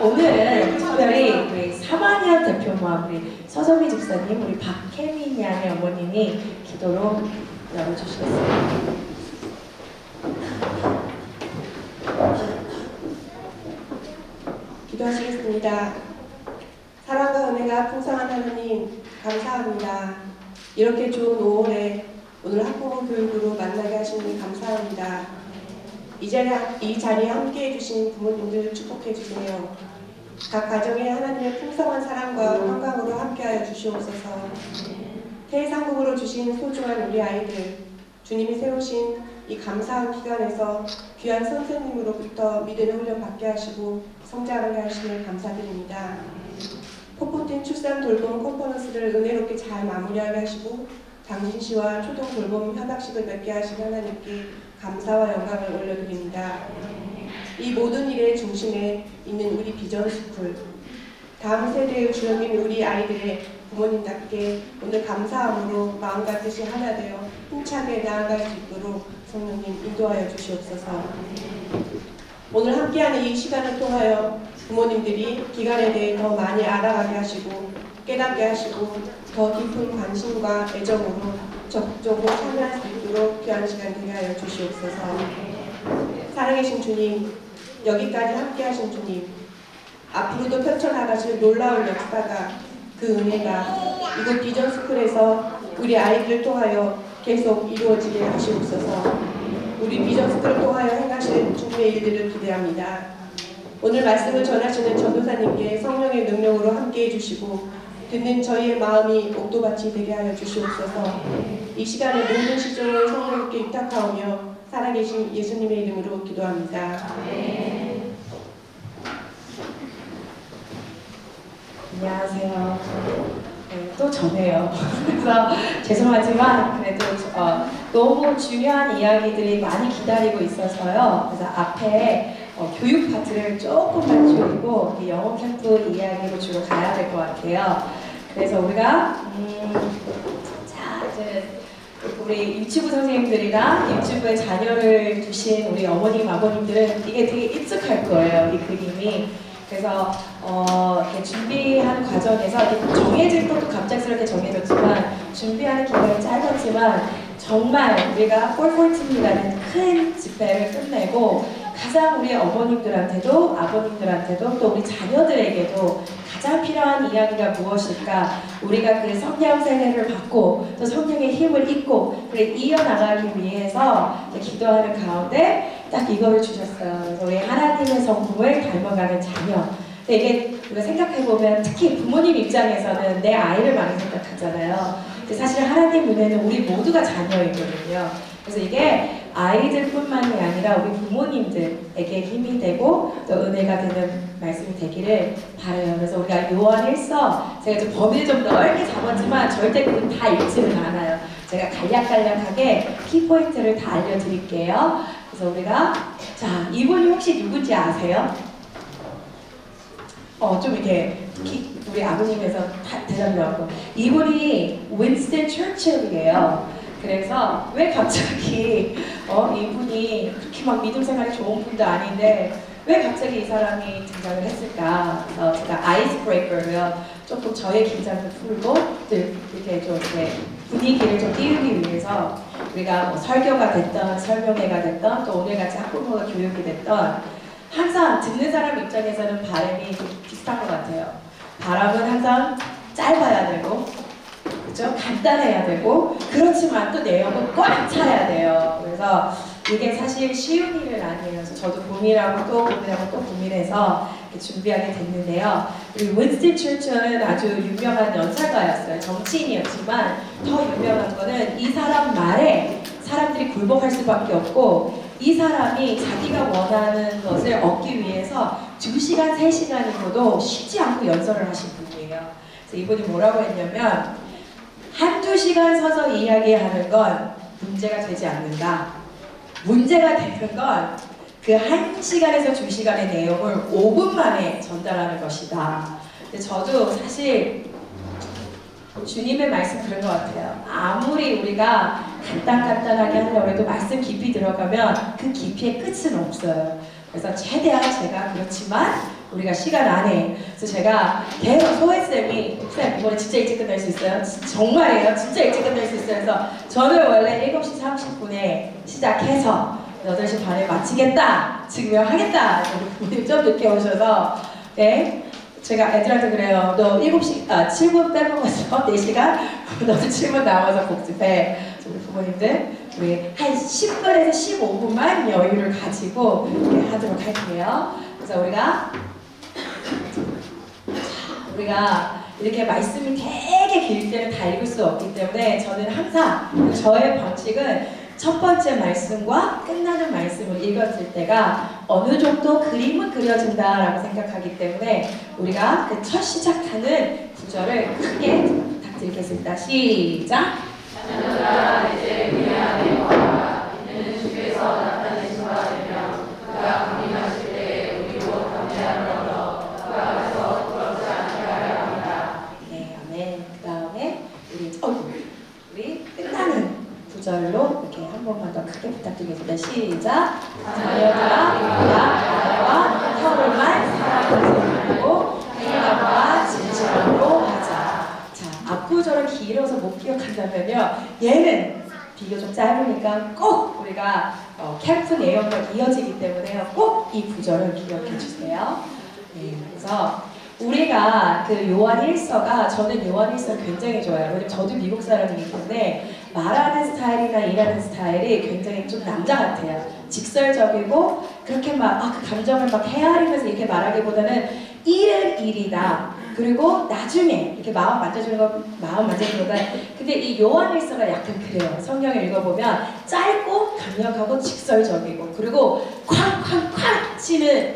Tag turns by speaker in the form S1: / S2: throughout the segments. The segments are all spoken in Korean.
S1: 오늘은 특별히 우리 3학년 대표모 우리 서정미 집사님, 우리 박혜민 양의 어머님이 기도로 열어주시겠습니다.
S2: 기도하시겠습니다. 사랑과 은혜가 풍성한 하나님 감사합니다. 이렇게 좋은 5월에 오늘 학부모 교육으로 만나게 하시니 감사합니다. 이 자리에 함께 해주신 부모님들 축복해 주세요. 각 가정에 하나님의 풍성한 사랑과 평강으로 함께하여 주시옵소서. 태상국으로 주신 소중한 우리 아이들, 주님이 세우신 이 감사한 기간에서 귀한 선생님으로부터 믿음의 훈련 받게 하시고 성장하게 하시길 감사드립니다. 폭포팀 출산 돌봄 컨퍼런스를 은혜롭게 잘 마무리하게 하시고 당신시와 초동 돌봄 협약식을 맺게 하신 하나님께 감사와 영광을 올려드립니다. 이 모든 일의 중심에 있는 우리 비전스쿨, 다음 세대의 주역인 우리 아이들의 부모님답게 오늘 감사함으로 마음과 뜻이 하나 되어 힘차게 나아갈 수 있도록 성령님 인도하여 주시옵소서. 오늘 함께하는 이 시간을 통하여 부모님들이 기간에 대해 더 많이 알아가게 하시고 깨닫게 하시고 더 깊은 관심과 애정으로 적극적으로 참여할 수 있도록 귀한 시간 되게 하여 주시옵소서. 살아계신 주님, 여기까지 함께 하신 주님, 앞으로도 펼쳐나가실 놀라운 역사가 그 은혜가 이곳 비전스쿨에서 우리 아이들을 통하여 계속 이루어지게 하시옵소서. 우리 비전스쿨을 통하여 행하실 주님의 일들을 기대합니다. 오늘 말씀을 전하시는 전도사님께 성령의 능력으로 함께해 주시고 듣는 저희의 마음이 옥도밭이 되게 하여 주시옵소서. 이 시간에 모든 시종을 성령께 입탁하오며 살아계신 예수님의 이름으로 기도합니다.
S1: 안녕하세요. 또 저네요. 그래서 죄송하지만 그래도 너무 중요한 이야기들이 많이 기다리고 있어서요. 그래서 앞에 교육 파트를 조금만 줄이고 영어 캠프 이야기로 주로 가야 될 것 같아요. 그래서 우리가 자 이제 우리 유치부 선생님들이나 유치부에 자녀를 두신 우리 어머님 아버님들은 이게 되게 익숙할 거예요. 이 그림이. 그래서 이렇게 준비하는 과정에서 이렇게 정해질 것도 갑작스럽게 정해졌지만 준비하는 기간이 짧았지만 정말 우리가 414라는 큰 집회를 끝내고 가장 우리 어머님들한테도 아버님들한테도 또 우리 자녀들에게도 가장 필요한 이야기가 무엇일까? 우리가 그 성령 세례를 받고 또 성령의 힘을 입고 그래 이어나가기 위해서 기도하는 가운데 딱 이거를 주셨어요. 그래서 우리 하나님의 성품을 닮아가는 자녀. 근데 이게 우리가 생각해보면 특히 부모님 입장에서는 내 아이를 많이 생각하잖아요. 근데 사실 하나님 눈에는 우리 모두가 자녀이거든요. 그래서 이게 아이들뿐만이 아니라 우리 부모님들에게 힘이 되고 또 은혜가 되는 말씀이 되기를 바라요. 그래서 우리가 요한 1서 제가 좀 범위를 좀 넓게 잡았지만 절대 그건 다 읽지는 않아요. 제가 간략간략하게 키포인트를 다 알려드릴게요. 그래서 우리가 자 이분이 혹시 누군지 아세요? 좀 이렇게 우리 아버님에서 대답 나왔고 이분이 윈스턴 처칠이에요. 그래서 왜 갑자기 이분이 그렇게 막 믿음 생활이 좋은 분도 아닌데 왜 갑자기 이 사람이 등장을 했을까? 제가 아이스 브레이커로요. 조금 저의 긴장을 풀고 이렇게 좀 이렇게 분위기를 좀 띄우기 위해서 우리가 뭐 설교가 됐던 설명회가 됐던 또 오늘같이 학부모가 교육이 됐던 항상 듣는 사람 입장에서는 바람이 좀 비슷한 것 같아요. 바람은 항상 짧아야 되고 그렇죠? 간단해야 되고 그렇지만 또 내용은 꽉 차야 돼요. 그래서 이게 사실 쉬운 일은 아니에요. 그래서 저도 고민하고 또 고민하고 또 고민해서 준비하게 됐는데요. 우리 윈스턴 처칠은 아주 유명한 연설가였어요. 정치인이었지만 더 유명한 거는 이 사람 말에 사람들이 굴복할 수밖에 없고 이 사람이 자기가 원하는 것을 얻기 위해서 2시간, 3시간이고도 쉬지 않고 연설을 하신 분이에요. 그래서 이분이 뭐라고 했냐면 한두 시간 서서 이야기하는 건 문제가 되지 않는다. 문제가 되는 건 그 1시간에서 2시간의 내용을 5분 만에 전달하는 것이다. 근데 저도 사실 주님의 말씀 그런 것 같아요. 아무리 우리가 간단하게 하려고 해도 말씀 깊이 들어가면 그 깊이의 끝은 없어요. 그래서 최대한 제가 그렇지만 우리가 시간 안에. 그래서 제가 계속 소혜쌤이 목사님 이번에 진짜 일찍 끝날 수 있어요? 정말이에요. 진짜 일찍 끝날 수 있어요. 그래서 저는 원래 7시 30분에 시작해서 8시 반에 마치겠다. 지금 하겠다. 우리 부모님 좀 늦게 오셔서 네. 제가 애들한테 그래요. 너 7분 빼먹었어. 4시간? 너도 7분 남아서 복습해. 우리 부모님들 우리 한 10분에서 15분만 여유를 가지고 하도록 할게요. 그래서 우리가 이렇게 말씀이 되게 길 때는 다 읽을 수 없기 때문에 저는 항상 저의 방식은 첫 번째 말씀과 끝나는 말씀을 읽었을 때가 어느 정도 그림은 그려진다라고 생각하기 때문에 우리가 그 첫 시작하는 구절을 크게 부탁드리겠습니다. 시작! 자녀들아 이제 그의 안에 와라. 이는 주께서 나타내신 바 되며 그가 강림하실 때에 우리로 담대함을 얻어 그 앞에서 부럽지 않게 하려 합니다. 네, 아멘. 그 다음에 우리 끝나는 구절로 이렇게 한 번만 더 크게 부탁드리겠습니다. 시작! 자녀들아 나와 혀를만 사랑하지 말고 행함과 진실함으로 하자. 자, 앞구절은 길어서 못 기억한다면요. 얘는 비교적 짧으니까 꼭 우리가 캠프 내용과 이어지기 때문에요. 꼭 이 구절을 기억해 주세요. 네, 그래서 우리가 그 요한 1서가 저는 요한 1서 굉장히 좋아요. 왜냐면 저도 미국 사람이기 때문에 말하는 스타일이나 일하는 스타일이 굉장히 좀 남자 같아요. 직설적이고 그렇게 막 그 감정을 막 헤아리면서 이렇게 말하기보다는 일은 일이다. 그리고 나중에 이렇게 마음 만져주는 것보다 근데 이 요한 1서가 약간 그래요. 성경을 읽어보면 짧고 강력하고 직설적이고 그리고 쾅쾅쾅 치는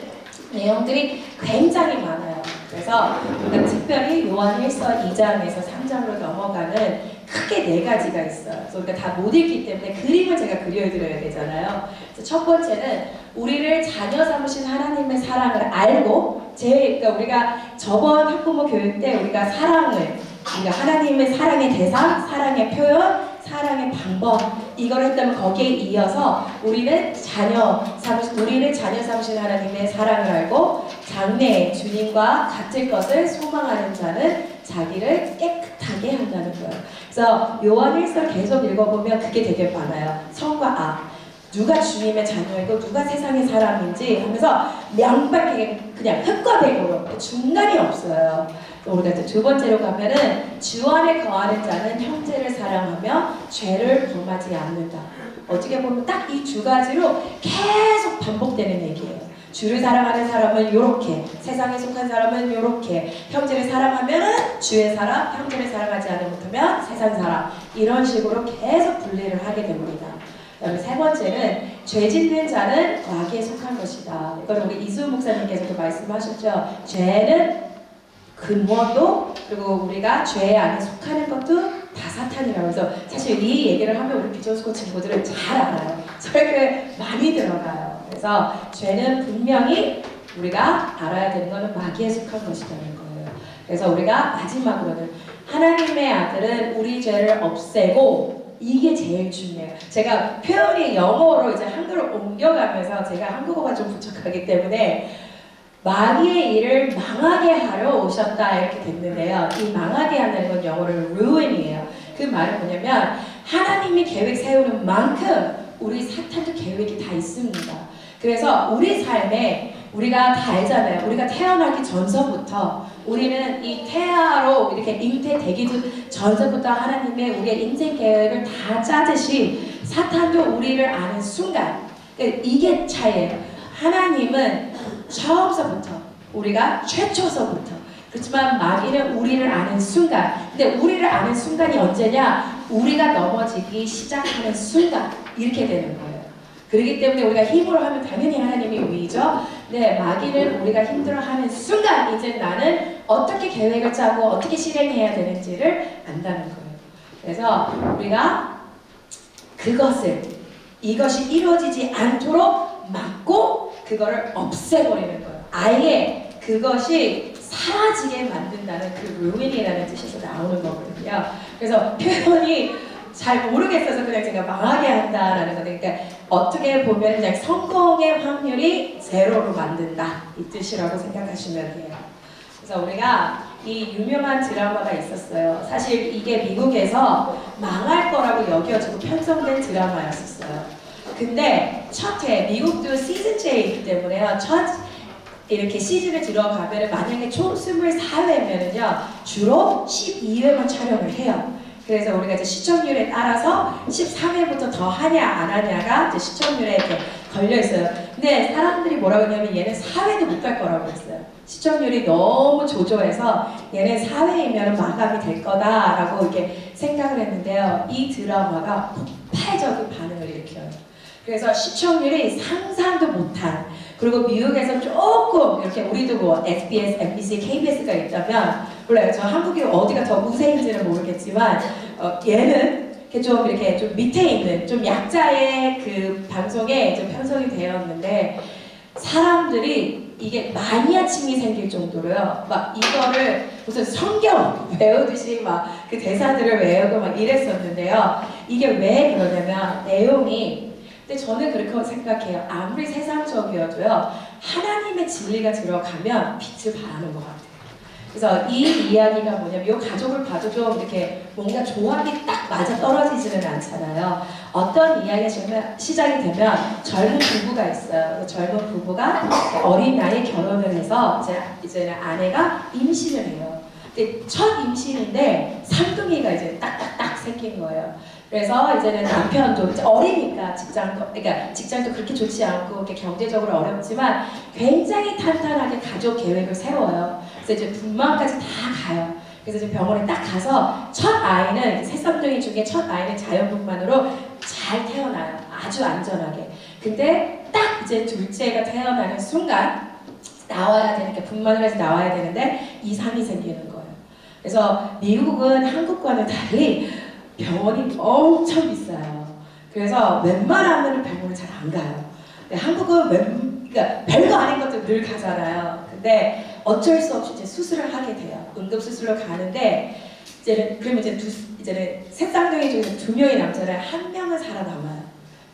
S1: 내용들이 굉장히 많아요. 그래서 우리가 특별히 요한 1서 2장에서 3장으로 넘어가는 크게 4가지가 있어요. 그래서 우리가 다 못 읽기 때문에 그림을 제가 그려드려야 되잖아요. 그래서 첫 번째는 우리를 자녀 삼으신 하나님의 사랑을 알고 그러니까 우리가 저번 학부모 교육 때 우리가 우리가 하나님의 사랑의 대상, 사랑의 표현, 사랑의 방법 이걸 했다면 거기에 이어서 우리를 자녀 삼으신 하나님의 사랑을 알고 장래 주님과 같을 것을 소망하는 자는 자기를 깨끗하게 한다는 거예요. 그래서 요한 1서 계속 읽어보면 그게 되게 많아요. 성과 악. 누가 주님의 자녀이고 누가 세상의 사람인지 하면서 명백하게 그냥 흙과 백으로 중간이 없어요. 우리가 이제 두 번째로 가면은 주 안에 거하는 자는 형제를 사랑하며 죄를 범하지 않는다. 어떻게 보면 딱 이 두 가지로 계속 반복되는 얘기예요. 주를 사랑하는 사람은 요렇게, 세상에 속한 사람은 요렇게, 형제를 사랑하면은 주의 사람, 형제를 사랑하지 않으면 세상 사람 이런 식으로 계속 분리를 하게 됩니다. 그다음에 세 번째는 죄 짓는 자는 마귀에 속한 것이다. 이건 우리 이수은 목사님께서도 말씀하셨죠. 죄는 근원도 그리고 우리가 죄 안에 속하는 것도 다 사탄이라고 해서 사실 이 얘기를 하면 우리 비전스쿨 친구들은 잘 알아요. 설교에 많이 들어가요. 그래서 죄는 분명히 우리가 알아야 되는 것은 마귀에 속한 것이라는 거예요. 그래서 우리가 마지막으로는 하나님의 아들은 우리 죄를 없애고 이게 제일 중요해요. 제가 표현이 영어로 이제 한글로 옮겨가면서 제가 한국어가 좀 부족하기 때문에 마귀의 일을 망하게 하러 오셨다 이렇게 됐는데요. 이 망하게 한다는 건 영어로 ruin이에요. 그 말은 뭐냐면 하나님이 계획 세우는 만큼 우리 사탄도 계획이 다 있습니다. 그래서 우리 삶에 우리가 다 알잖아요. 우리가 태어나기 전서부터 우리는 이 태아로 이렇게 잉태되기도 전서부터 하나님의 우리의 인생 계획을 다 짜듯이 사탄도 우리를 아는 순간 이게 차이예요. 하나님은 처음서부터 우리가 최초서부터 그렇지만 마귀는 우리를 아는 순간 근데 우리를 아는 순간이 언제냐? 우리가 넘어지기 시작하는 순간 이렇게 되는 거예요. 그렇기 때문에 우리가 힘으로 하면 당연히 하나님이 위죠. 네, 마귀는 우리가 힘들어하는 순간 이제 나는 어떻게 계획을 짜고 어떻게 실행해야 되는지를 안다는 거예요. 그래서 우리가 이것이 이루어지지 않도록 막고 그거를 없애버리는 거예요. 아예 그것이 사라지게 만든다는 그 ruin이라는 뜻에서 나오는 거거든요. 그래서 표현이 잘 모르겠어서 그냥 제가 망하게 한다라는 건데, 그러니까 어떻게 보면 그냥 성공의 확률이 제로로 만든다 이 뜻이라고 생각하시면 돼요. 그래서 우리가 이 유명한 드라마가 있었어요. 사실 이게 미국에서 망할 거라고 여겨지고 편성된 드라마였었어요. 근데 첫 해, 미국도 시즌제이기 때문에요. 첫 이렇게 시즌에 들어가면 만약에 총 24회면은요 주로 12회만 촬영을 해요. 그래서 우리가 이제 시청률에 따라서 13회부터 더 하냐 안 하냐가 이제 시청률에 이렇게 걸려 있어요. 근데 사람들이 뭐라고 했냐면 얘는 4회도 못 갈 거라고 했어요. 시청률이 너무 조조해서 얘는 4회이면 마감이 될 거다라고 이렇게 생각을 했는데요. 이 드라마가 폭발적인 반응을 일으켜요. 그래서 시청률이 상상도 못한, 그리고 미국에서 조금 이렇게 우리도 뭐 SBS, MBC, KBS가 있다면 몰라요. 저 한국이 어디가 더 우세인지는 모르겠지만 얘는 이렇게 좀 밑에 있는 좀 약자의 그 방송에 좀 편성이 되었는데 사람들이 이게 마니아층이 생길 정도로요. 막 이거를 무슨 성경 외우듯이 막 그 대사들을 외우고 막 이랬었는데요. 이게 왜 그러냐면 내용이, 근데 저는 그렇게 생각해요. 아무리 세상적이어도요, 하나님의 진리가 들어가면 빛을 발하는 것 같아요. 그래서 이 이야기가 뭐냐면, 이 가족을 봐도 좀 이렇게 뭔가 조합이 딱 맞아 떨어지지는 않잖아요. 어떤 이야기가 시작이 되면 젊은 부부가 있어요. 젊은 부부가 어린 나이에 결혼을 해서 이제 아내가 임신을 해요. 근데 첫 임신인데 쌍둥이가 이제 딱딱딱 생긴 거예요. 그래서 이제는 남편도 이제 어리니까 직장도 그렇게 좋지 않고 이렇게 경제적으로 어렵지만 굉장히 탄탄하게 가족 계획을 세워요. 그래서 이제 분만까지 다 가요. 그래서 이제 병원에 딱 가서 첫 아이는 새쌍둥이 중에 첫 아이는 자연분만으로 잘 태어나요. 아주 안전하게. 근데 딱 이제 둘째가 태어나는 순간 나와야 되니까 분만을 해서 나와야 되는데 이상이 생기는 거예요. 그래서 미국은 한국과는 달리 병원이 엄청 비싸요. 그래서 웬만하면 병원을 잘 안 가요. 근데 한국은 그러니까 별거 아닌 것도 늘 가잖아요. 근데 어쩔 수 없이 이제 수술을 하게 돼요. 응급수술로 가는데 그러면 이제는 새 쌍둥이 중에서 2명이 남잖아요. 1명은 살아남아요.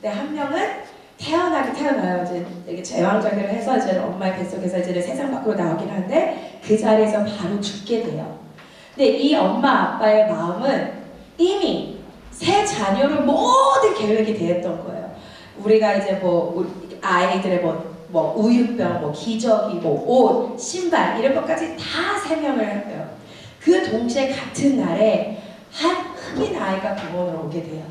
S1: 근데 1명은 태어나요. 이제 이렇게 제왕절개를 해서 이제 엄마의 뱃속에서 이제 세상 밖으로 나오긴 하는데 그 자리에서 바로 죽게 돼요. 근데 이 엄마 아빠의 마음은 이미 새 자녀를 모든 계획이 되었던 거예요. 우리가 이제 뭐 아이들의 뭐 우유병, 뭐 기저귀, 뭐 옷, 신발 이런 것까지 다 세명을 해요. 그 동시에 같은 날에 한 흑인 아이가 병원으로 오게 돼요.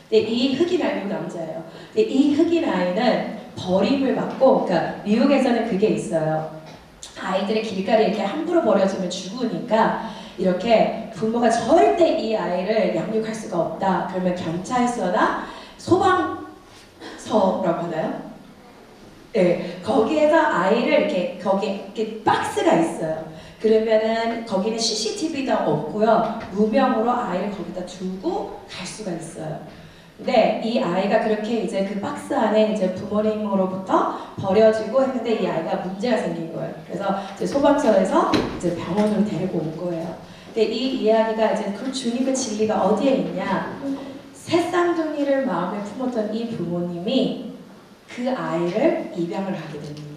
S1: 근데 이 흑인 아이는 남자예요. 근데 이 흑인 아이는 버림을 받고, 그러니까 미국에서는 그게 있어요. 아이들의 길가에 이렇게 함부로 버려지면 죽으니까 이렇게 부모가 절대 이 아이를 양육할 수가 없다. 그러면 경찰서나 소방서라고 하나요? 네, 거기에서 아이를 이렇게 박스가 있어요. 그러면은 거기는 CCTV도 없고요. 무명으로 아이를 거기다 두고 갈 수가 있어요. 근데 이 아이가 그렇게 이제 그 박스 안에 이제 부모님으로부터 버려지고 했는데 이 아이가 문제가 생긴 거예요. 그래서 이제 소방서에서 이제 병원으로 데리고 온 거예요. 근데 이 이야기가 이제 그 주님의 진리가 어디에 있냐? 새쌍둥이를 마음에 품었던 이 부모님이 그 아이를 입양을 하게 됩니다.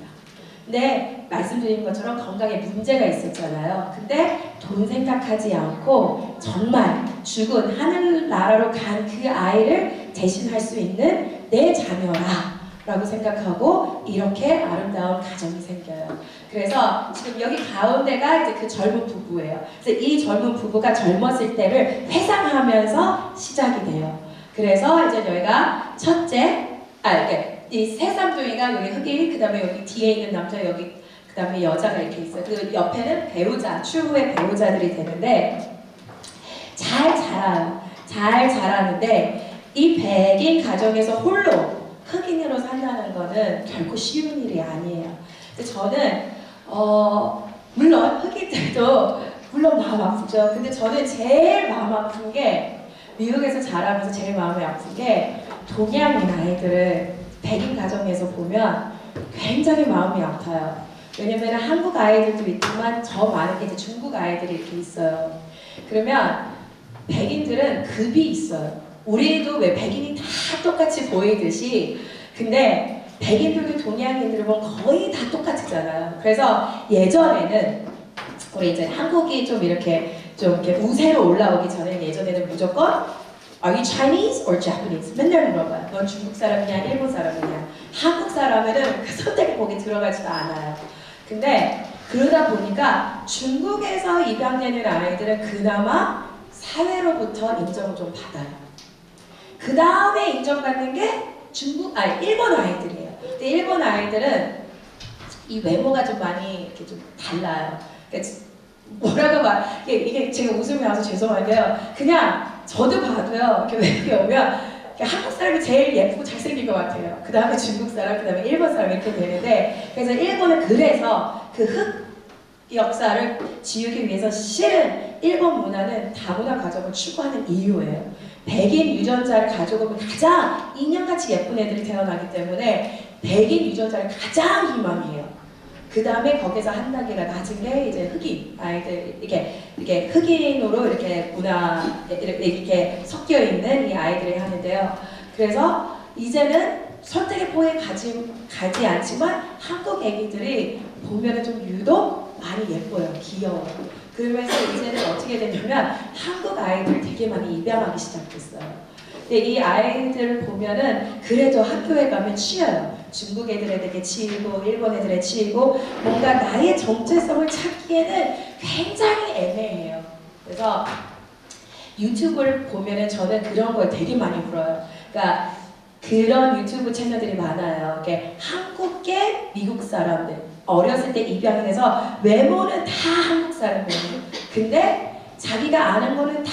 S1: 근데 말씀드린 것처럼 건강에 문제가 있었잖아요. 근데 돈 생각하지 않고 정말 죽은 하늘나라로 간 그 아이를 대신할 수 있는 내 자녀라 라고 생각하고 이렇게 아름다운 가정이 생겨요. 그래서 지금 여기 가운데가 이제 그 젊은 부부예요. 그래서 이 젊은 부부가 젊었을 때를 회상하면서 시작이 돼요. 그래서 이제 여기가 첫째, 이 세 쌍둥이가 여기 흑인, 그 다음에 여기 뒤에 있는 남자, 여기 그 다음에 여자가 이렇게 있어요. 그 옆에는 배우자, 추후의 배우자들이 되는데 잘 자라요. 잘 자라는데 이 백인 가정에서 홀로 흑인으로 산다는 거는 결코 쉬운 일이 아니에요. 근데 저는 물론 흑인들도 물론 마음 아프죠. 근데 저는 제일 마음 아픈 게 미국에서 자라면서 제일 마음이 아픈 게 동양인 아이들을 백인 가정에서 보면 굉장히 마음이 아파요. 왜냐면 한국 아이들도 있지만 저 많은 게 이제 중국 아이들이 이렇게 있어요. 그러면 백인들은 급이 있어요. 우리도 왜 백인이 다 똑같이 보이듯이 근데 백인들도 동양인들을 보면 거의 다 똑같잖아요. 그래서 예전에는 우리 이제 한국이 좀 이렇게 우세로 올라오기 전에 예전에는 무조건 Are you Chinese or Japanese? 맨날 물어봐요. 넌 중국 사람이냐 일본 사람이냐. 한국 사람은 그 선택폭에 들어가지도 않아요. 근데 그러다 보니까 중국에서 입양되는 아이들은 그나마 사회로부터 인정을 좀 받아요. 그 다음에 인정받는 게 일본 아이들이에요. 근데 일본 아이들은 이 외모가 좀 많이 이렇게 좀 달라요. 그러니까 뭐라고 이게 제가 웃음이 나와서 죄송한데요. 그냥 저도 봐도요. 이렇게 외국에 오면 한국 사람이 제일 예쁘고 잘생긴 것 같아요. 그 다음에 중국 사람, 그 다음에 일본 사람 이렇게 되는데 그래서 일본은 그래서 그 흑 역사를 지우기 위해서 실은 일본 문화는 다문화 가정을 추구하는 이유예요. 백인 유전자를 가지고 오면 가장 인형같이 예쁜 애들이 태어나기 때문에 백인 유전자를 가장 희망해요. 그 다음에 거기서 한 단계가 낮은 게 이제 흑인 아이들 이렇게 흑인으로 이렇게 문화 이렇게 섞여 있는 이 아이들이 하는데요. 그래서 이제는 선택의 포에 가지 않지만 한국 애기들이 보면은 좀 유독 많이 예뻐요, 귀여워요. 그러면서 이제는 어떻게 되냐면 한국 아이들 되게 많이 입양하기 시작했어요. 근데 이 아이들을 보면은 그래도 학교에 가면 치여요. 중국 애들에 되게 치이고 일본 애들에 치이고 뭔가 나의 정체성을 찾기에는 굉장히 애매해요. 그래서 유튜브를 보면은 저는 그런 걸 되게 많이 불어요. 그러니까 그런 유튜브 채널들이 많아요. 이렇게 한국계 미국 사람들 어렸을 때 입양이 돼서 외모는 다 한국 사람이에요. 근데 자기가 아는 거는 다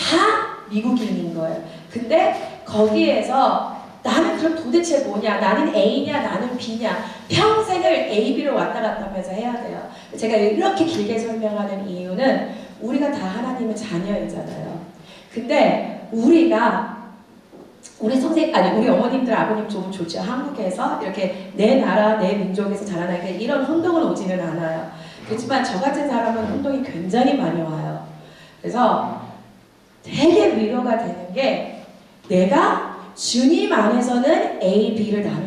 S1: 미국인인 거예요. 근데 거기에서 나는 그럼 도대체 뭐냐? 나는 A냐? 나는 B냐? 평생을 A, B로 왔다 갔다 하면서 해야 돼요. 제가 이렇게 길게 설명하는 이유는 우리가 다 하나님의 자녀이잖아요. 근데 우리 어머님들, 아버님 좀 좋죠. 한국에서 이렇게 내 나라, 내 민족에서 자라나게 이런 혼동은 오지는 않아요. 그렇지만 저 같은 사람은 혼동이 굉장히 많이 와요. 그래서 되게 위로가 되는 게 내가 주님 안에서는 A, B를 나눌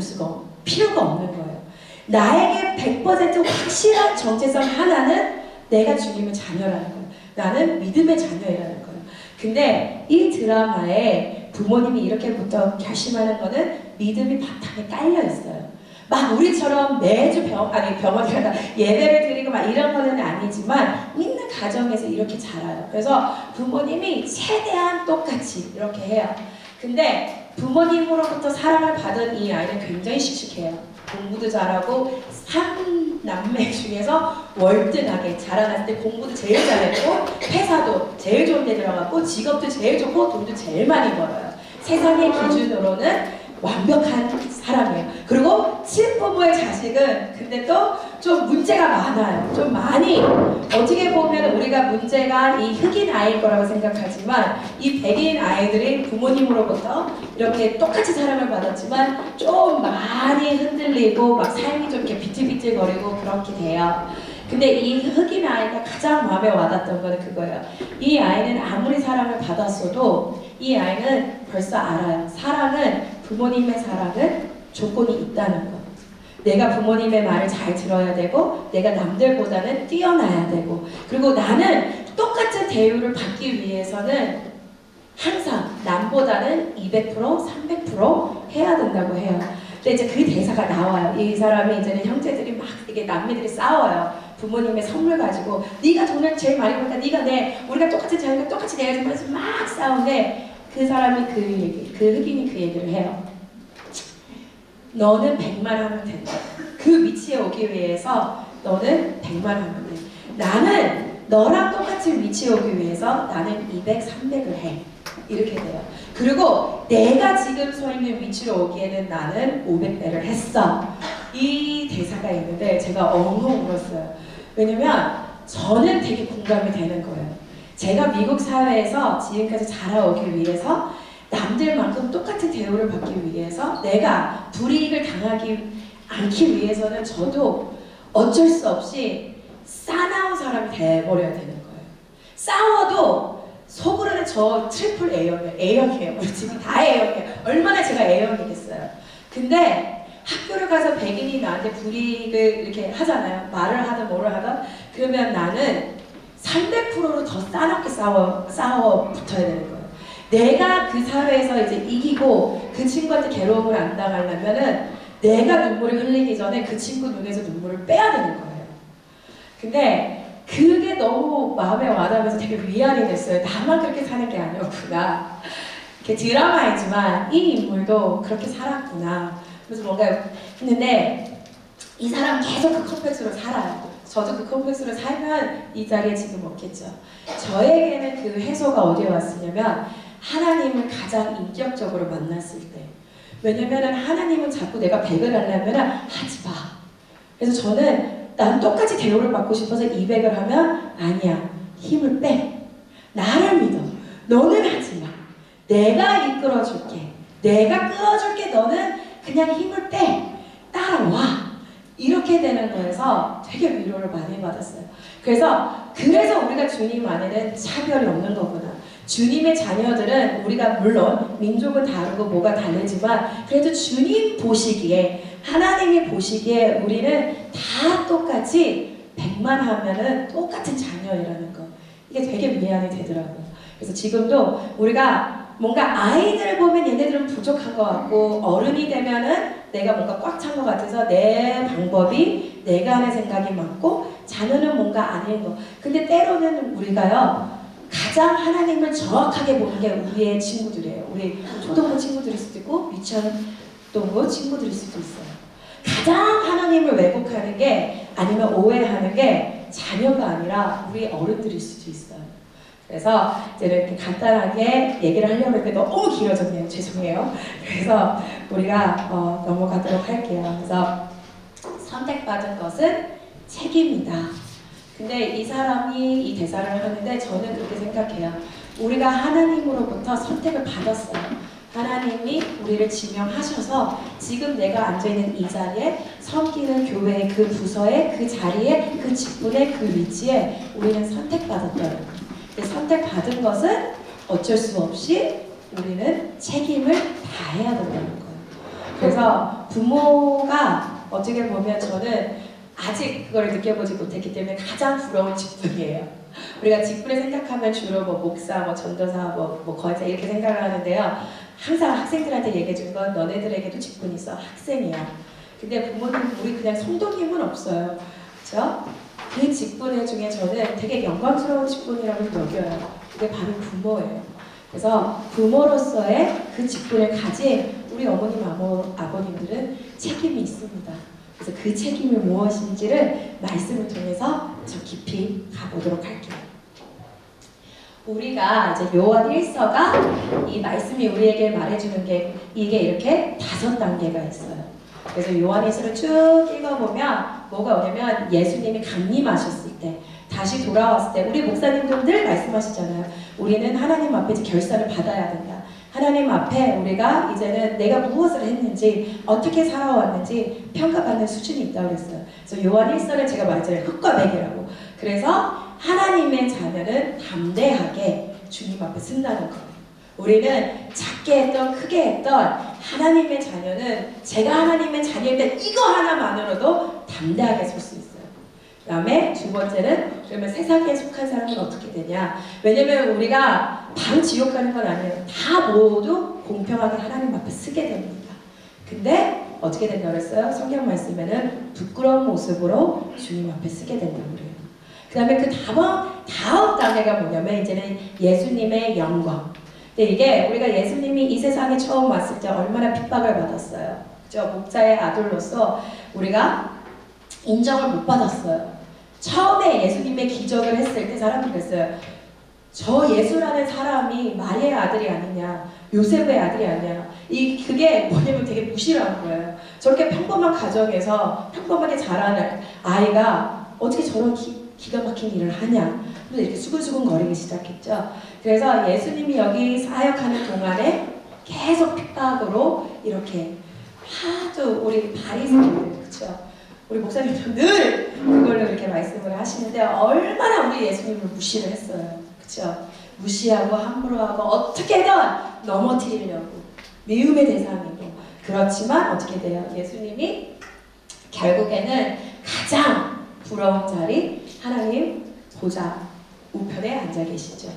S1: 필요가 없는 거예요. 나에게 100% 확실한 정체성 하나는 내가 주님의 자녀라는 거예요. 나는 믿음의 자녀이라는 거예요. 근데 이 드라마에 부모님이 이렇게부터 결심하는 거는 믿음이 바탕에 깔려 있어요. 막 우리처럼 매주 병원이라 예배를 드리고 막 이런 거는 아니지만 믿는 가정에서 이렇게 자라요. 그래서 부모님이 최대한 똑같이 이렇게 해요. 근데 부모님으로부터 사랑을 받은 이 아이는 굉장히 씩씩해요. 공부도 잘하고 3남매 중에서 월등하게 자라났을 때 공부도 제일 잘했고 회사도 제일 좋은 데 들어갔고 직업도 제일 좋고 돈도 제일 많이 벌어요. 세상의 기준으로는 완벽한 사람이에요. 그리고 친부모의 자식은 근데 또 좀 문제가 많아요. 좀 많이 어떻게 보면 우리가 문제가 이 흑인 아이일 거라고 생각하지만 이 백인 아이들이 부모님으로부터 이렇게 똑같이 사랑을 받았지만 좀 많이 흔들리고 막 삶이 좀 이렇게 비틀비틀거리고 그렇게 돼요. 근데 이 흑인 아이가 가장 마음에 와닿았던 거는 그거예요. 이 아이는 아무리 사랑을 받았어도 이 아이는 벌써 알아요. 부모님의 사랑은 조건이 있다는 거. 내가 부모님의 말을 잘 들어야 되고 내가 남들보다는 뛰어나야 되고 그리고 나는 똑같은 대우를 받기 위해서는 항상 남보다는 200%, 300% 해야 된다고 해요. 근데 이제 그 대사가 나와요. 이 사람이 이제는 형제들이 막 이게 남매들이 싸워요. 부모님의 선물 가지고 네가 돈을 제일 많이 벌까 네가 내 우리가 똑같은 자녀가 똑같이 내야지 하면서 막 싸우는데 그 사람이 그 흑인이 그 얘기를 해요. 너는 100만 하면 된다. 그 위치에 오기 위해서 너는 100만 하면 돼. 나는 너랑 똑같은 위치에 오기 위해서 나는 200, 300을 해. 이렇게 돼요. 그리고 내가 지금 서 있는 위치로 오기에는 나는 500배를 했어. 이 대사가 있는데 제가 엉엉 울었어요. 왜냐면 저는 되게 공감이 되는 거예요. 제가 미국 사회에서 지금까지 자라오기 위해서 남들만큼 똑같은 대우를 받기 위해서 내가 불이익을 당하지 않기 위해서는 저도 어쩔 수 없이 싸나운 사람이 돼버려야 되는 거예요. 싸워도 속으로는 저 트리플 A형이에요. A형이에요. 우리 집이 다 A형이에요. 얼마나 제가 A형이겠어요. 근데 학교를 가서 백인이 나한테 불이익을 이렇게 하잖아요. 말을 하든 뭐를 하든. 그러면 나는 300%로 더 싸납게 싸워 붙어야 되는 거예요. 내가 그 사회에서 이제 이기고 그 친구한테 괴로움을 안 당하려면은 내가 눈물을 흘리기 전에 그 친구 눈에서 눈물을 빼야 되는 거예요. 근데 그게 너무 마음에 와닿으면서 되게 위안이 됐어요. 나만 그렇게 사는 게 아니었구나. 이렇게 드라마이지만 이 인물도 그렇게 살았구나. 그래서 뭔가 했는데 이 사람 계속 그 컴플렉스로 살아요. 저도 그 컴플렉스로 살면 이 자리에 지금 없겠죠. 저에게는 그 해소가 어디에 왔으냐면 하나님을 가장 인격적으로 만났을 때. 왜냐면은 하나님은 자꾸 내가 100을 하려면 하지 마. 그래서 저는 난 똑같이 대우를 받고 싶어서 200을 하면 아니야. 힘을 빼. 나를 믿어. 너는 하지 마. 내가 이끌어줄게. 내가 끌어줄게. 너는 그냥 힘을 빼. 따라와. 이렇게 되는 거에서 되게 위로를 많이 받았어요. 그래서 우리가 주님 안에는 차별이 없는 거구나. 주님의 자녀들은 우리가 물론 민족은 다르고 뭐가 다르지만 그래도 주님 보시기에 하나님이 보시기에 우리는 다 똑같이 100만 하면은 똑같은 자녀이라는 거. 이게 되게 미안이 되더라고요. 그래서 지금도 우리가 뭔가 아이들 보면 얘네들은 부족한 것 같고 어른이 되면은 내가 뭔가 꽉 찬 것 같아서 내 방법이 내가 하는 생각이 맞고 자녀는 뭔가 아닌 거. 근데 때로는 우리가요 가장 하나님을 정확하게 보는 게 우리의 친구들이에요. 우리 초등부 친구들일 수도 있고 유치원동부 친구들일 수도 있어요. 가장 하나님을 왜곡하는 게 아니면 오해하는 게 자녀가 아니라 우리 어른들일 수도 있어요. 그래서 이제 이렇게 간단하게 얘기를 하려고 했는데 너무 길어졌네요. 죄송해요. 그래서 우리가 넘어가도록 할게요. 그래서 선택받은 것은 책임이다. 근데 이 사람이 이 대사를 하는데 저는 그렇게 생각해요. 우리가 하나님으로부터 선택을 받았어요. 하나님이 우리를 지명하셔서 지금 내가 앉아있는 이 자리에 섬기는 교회의 그 부서에 그 자리에 그 직분의 그 위치에 우리는 선택받았더라고요. 선택받은 것은 어쩔 수 없이 우리는 책임을 다해야 된다는 거예요. 그래서 부모가 어떻게 보면 저는 아직 그걸 느껴보지 못했기 때문에 가장 부러운 직분이에요. 우리가 직분을 생각하면 주로 뭐 목사, 뭐 전도사, 뭐 거자 이렇게 생각을 하는데요. 항상 학생들한테 얘기해 주는 건 너네들에게도 직분이 있어. 학생이야. 근데 부모님 우리 그냥 성도님은 없어요. 그렇죠? 그 직분 중에 저는 되게 영광스러운 직분이라고 여겨요. 그게 바로 부모예요. 그래서 부모로서의 그 직분을 가진 우리 어머님, 아버님들은 책임이 있습니다. 그래서 그 책임이 무엇인지를 말씀을 통해서 저 깊이 가보도록 할게요. 우리가 이제 요한 1서가 이 말씀이 우리에게 말해주는 게 이게 이렇게 5단계가 있어요. 그래서 요한 1서를 쭉 읽어보면 뭐가 오냐면 예수님이 강림하셨을 때 다시 돌아왔을 때 우리 목사님도 늘 말씀하시잖아요. 우리는 하나님 앞에 결산을 받아야 된다. 하나님 앞에 우리가 이제는 내가 무엇을 했는지 어떻게 살아왔는지 평가받는 수준이 있다고 그랬어요. 그래서 요한 1서를 제가 말했잖아요. 흙과 백이라고. 그래서 하나님의 자녀는 담대하게 주님 앞에 쓴다는 거예요. 우리는 작게 했던 크게 했던 하나님의 자녀는 제가 하나님의 자녀일 때 이거 하나만으로도 담대하게 설 수 있어요. 그 다음에 두 번째는 그러면 세상에 속한 사람은 어떻게 되냐. 왜냐면 우리가 바로 지옥 가는 건 아니에요. 다 모두 공평하게 하나님 앞에 쓰게 됩니다. 근데 어떻게 된다고 그랬어요? 성경 말씀에는 부끄러운 모습으로 주님 앞에 쓰게 된다고 그래요. 그 다음에 그 다음 단계가 뭐냐면 이제는 예수님의 영광. 근데 이게 우리가 예수님이 이 세상에 처음 왔을 때 얼마나 핍박을 받았어요. 그죠? 목자의 아들로서 우리가 인정을 못 받았어요. 처음에 예수님의 기적을 했을 때 사람들이 그랬어요. 저 예수라는 사람이 마리아의 아들이 아니냐, 요셉의 아들이 아니냐. 그게 뭐냐면 되게 무시를 한 거예요. 저렇게 평범한 가정에서 평범하게 자라는 아이가 어떻게 저런 기가 막힌 일을 하냐. 그래서 이렇게 수근수근 거리기 시작했죠. 그래서 예수님이 여기 사역하는 동안에 계속 핍박으로 이렇게 하도 우리 바리새인들 그렇죠. 우리 목사님도 늘 그걸로 이렇게 말씀을 하시는데 얼마나 우리 예수님을 무시를 했어요. 그렇죠? 무시하고 함부로 하고 어떻게든 넘어뜨리려고 미움의 대상이고 그렇지만 어떻게 돼요? 예수님이 결국에는 가장 부러운 자리 하나님 보좌 우편에 앉아 계시죠.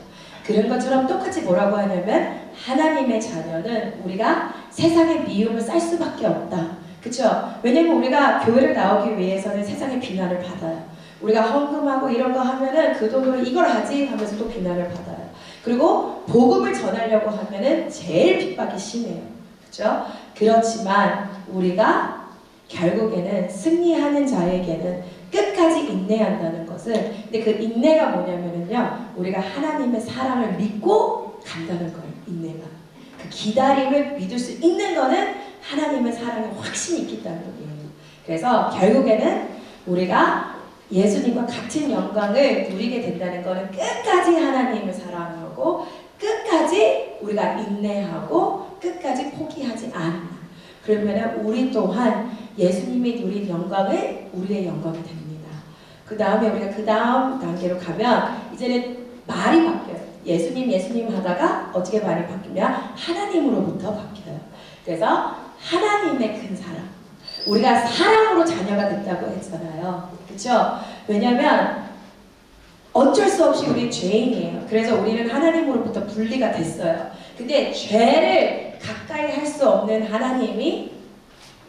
S1: 그런 것처럼 똑같이 뭐라고 하냐면 하나님의 자녀는 우리가 세상의 미움을 쌀 수밖에 없다. 그쵸? 왜냐면 우리가 교회를 나오기 위해서는 세상의 비난을 받아요. 우리가 헌금하고 이런 거 하면은 그 돈으로 이걸 하지 하면서 또 비난을 받아요. 그리고 복음을 전하려고 하면은 제일 핍박이 심해요. 그쵸? 그렇지만 우리가 결국에는 승리하는 자에게는 끝까지 인내한다는 것은 근데 그 인내가 뭐냐면은요 우리가 하나님의 사랑을 믿고 간다는 거예요. 인내가 그 기다림을 믿을 수 있는 거는 하나님의 사랑에 확신이 있기 때문이에요. 그래서 결국에는 우리가 예수님과 같은 영광을 누리게 된다는 거는 끝까지 하나님을 사랑하고 끝까지 우리가 인내하고 끝까지 포기하지 않는다. 그러면 우리 또한 예수님이 누린 영광을 우리의 영광이 됩니다. 그 다음에 우리가 그 다음 단계로 가면 이제는 말이 바뀌어요. 예수님 하다가 어떻게 말이 바뀌냐? 하나님으로부터 바뀌어요. 그래서 하나님의 큰 사랑. 우리가 사랑으로 자녀가 됐다고 했잖아요. 그렇죠? 왜냐하면 어쩔 수 없이 우리 죄인이에요. 그래서 우리는 하나님으로부터 분리가 됐어요. 근데 죄를 가까이 할 수 없는 하나님이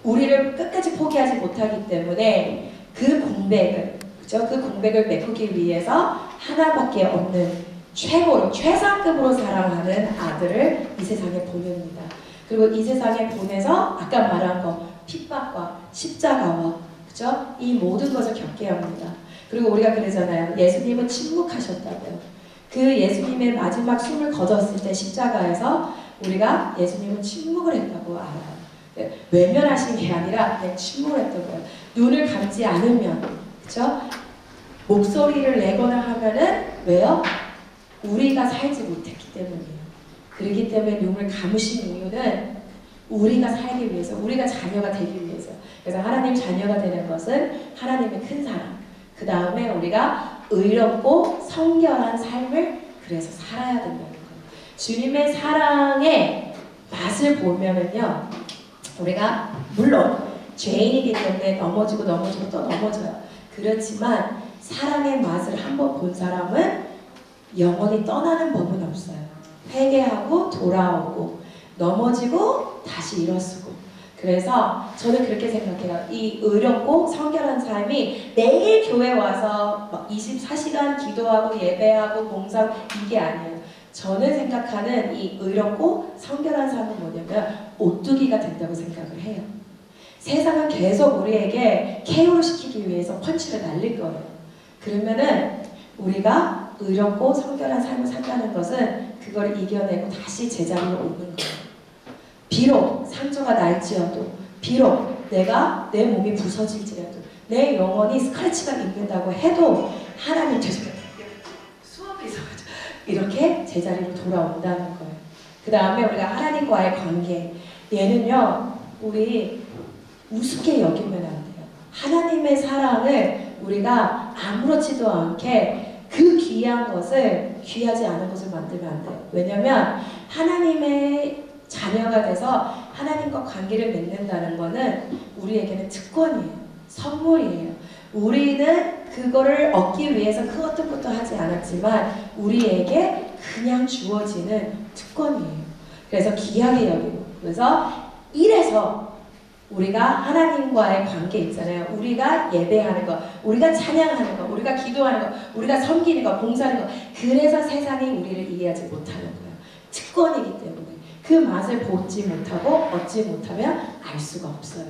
S1: 우리를 끝까지 포기하지 못하기 때문에 그 공백을, 그죠? 그 공백을 메꾸기 위해서 하나밖에 없는 최고로, 최상급으로 사랑하는 아들을 이 세상에 보냅니다. 그리고 이 세상에 보내서 아까 말한 거, 핍박과 십자가와, 그죠? 이 모든 것을 겪게 합니다. 그리고 우리가 그러잖아요. 예수님은 침묵하셨다고요. 그 예수님의 마지막 숨을 거뒀을 때 십자가에서 우리가 예수님은 침묵을 했다고 알아요. 외면하신 게 아니라 그냥 침묵을 했다고요. 눈을 감지 않으면, 그쵸? 목소리를 내거나 하면은 왜요? 우리가 살지 못했기 때문이에요. 그렇기 때문에 눈을 감으신 이유는 우리가 살기 위해서, 우리가 자녀가 되기 위해서. 그래서 하나님 자녀가 되는 것은 하나님의 큰 사랑. 그 다음에 우리가 의롭고 성결한 삶을 그래서 살아야 된다는 거예요. 주님의 사랑의 맛을 보면은요, 우리가 물론 죄인이기 때문에 넘어지고 또 넘어져요. 그렇지만 사랑의 맛을 한번 본 사람은 영원히 떠나는 법은 없어요. 회개하고 돌아오고 넘어지고 다시 일어서고. 그래서 저는 그렇게 생각해요. 이 의롭고 성결한 삶이 매일 교회 와서 24시간 기도하고 예배하고 봉사하고 이게 아니에요. 저는 생각하는 이 의롭고 성결한 삶은 뭐냐면 오뚜기가 된다고 생각을 해요. 세상은 계속 우리에게 KO를 시키기 위해서 펀치를 날릴 거예요. 그러면은 우리가 의롭고 성결한 삶을 산다는 것은 그걸 이겨내고 다시 제자리로 오는 거예요. 비록 상처가 날지어도, 비록 내가 내 몸이 부서질지라도, 내 영혼이 스크래치가 있는다고 해도 하나님 죄송해요. 수업이 있어가지고 이렇게 제자리로 돌아온다는 거예요. 그 다음에 우리가 하나님과의 관계, 얘는요 우리 우습게 여기면 안 돼요. 하나님의 사랑을 우리가 아무렇지도 않게 그 귀한 것을 귀하지 않은 것을 만들면 안 돼요. 왜냐면 하나님의 자녀가 돼서 하나님과 관계를 맺는다는 거는 우리에게는 특권이에요. 선물이에요. 우리는 그거를 얻기 위해서 그 어떤 것도 하지 않았지만 우리에게 그냥 주어지는 특권이에요. 그래서 귀하게 여기고, 그래서 이래서 우리가 하나님과의 관계 있잖아요. 우리가 예배하는 거, 우리가 찬양하는 거, 우리가 기도하는 거, 우리가 섬기는 거, 봉사하는 거, 그래서 세상이 우리를 이해하지 못하는 거예요. 특권이기 때문에. 그 맛을 보지 못하고 얻지 못하면 알 수가 없어요.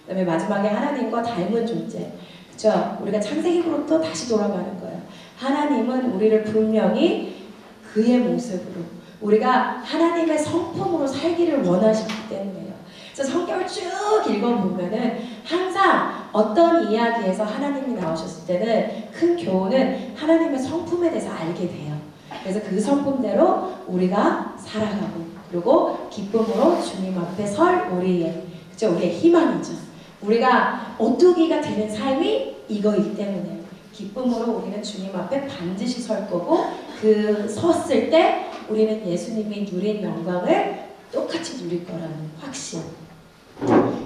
S1: 그 다음에 마지막에 하나님과 닮은 존재. 그쵸? 우리가 창세기부터 다시 돌아가는 거예요. 하나님은 우리를 분명히 그의 모습으로, 우리가 하나님의 성품으로 살기를 원하시기 때문에요. 그래서 성경을 쭉 읽어보면은 항상 어떤 이야기에서 하나님이 나오셨을 때는 큰 교훈은 하나님의 성품에 대해서 알게 돼요. 그래서 그 성품대로 우리가 살아가고, 그리고 기쁨으로 주님 앞에 설 우리의, 그죠? 우리의 희망이죠. 우리가 오뚜기가 되는 삶이 이거이기 때문에 기쁨으로 우리는 주님 앞에 반드시 설 거고 그 섰을 때 우리는 예수님이 누린 영광을 똑같이 누릴 거라는 확신.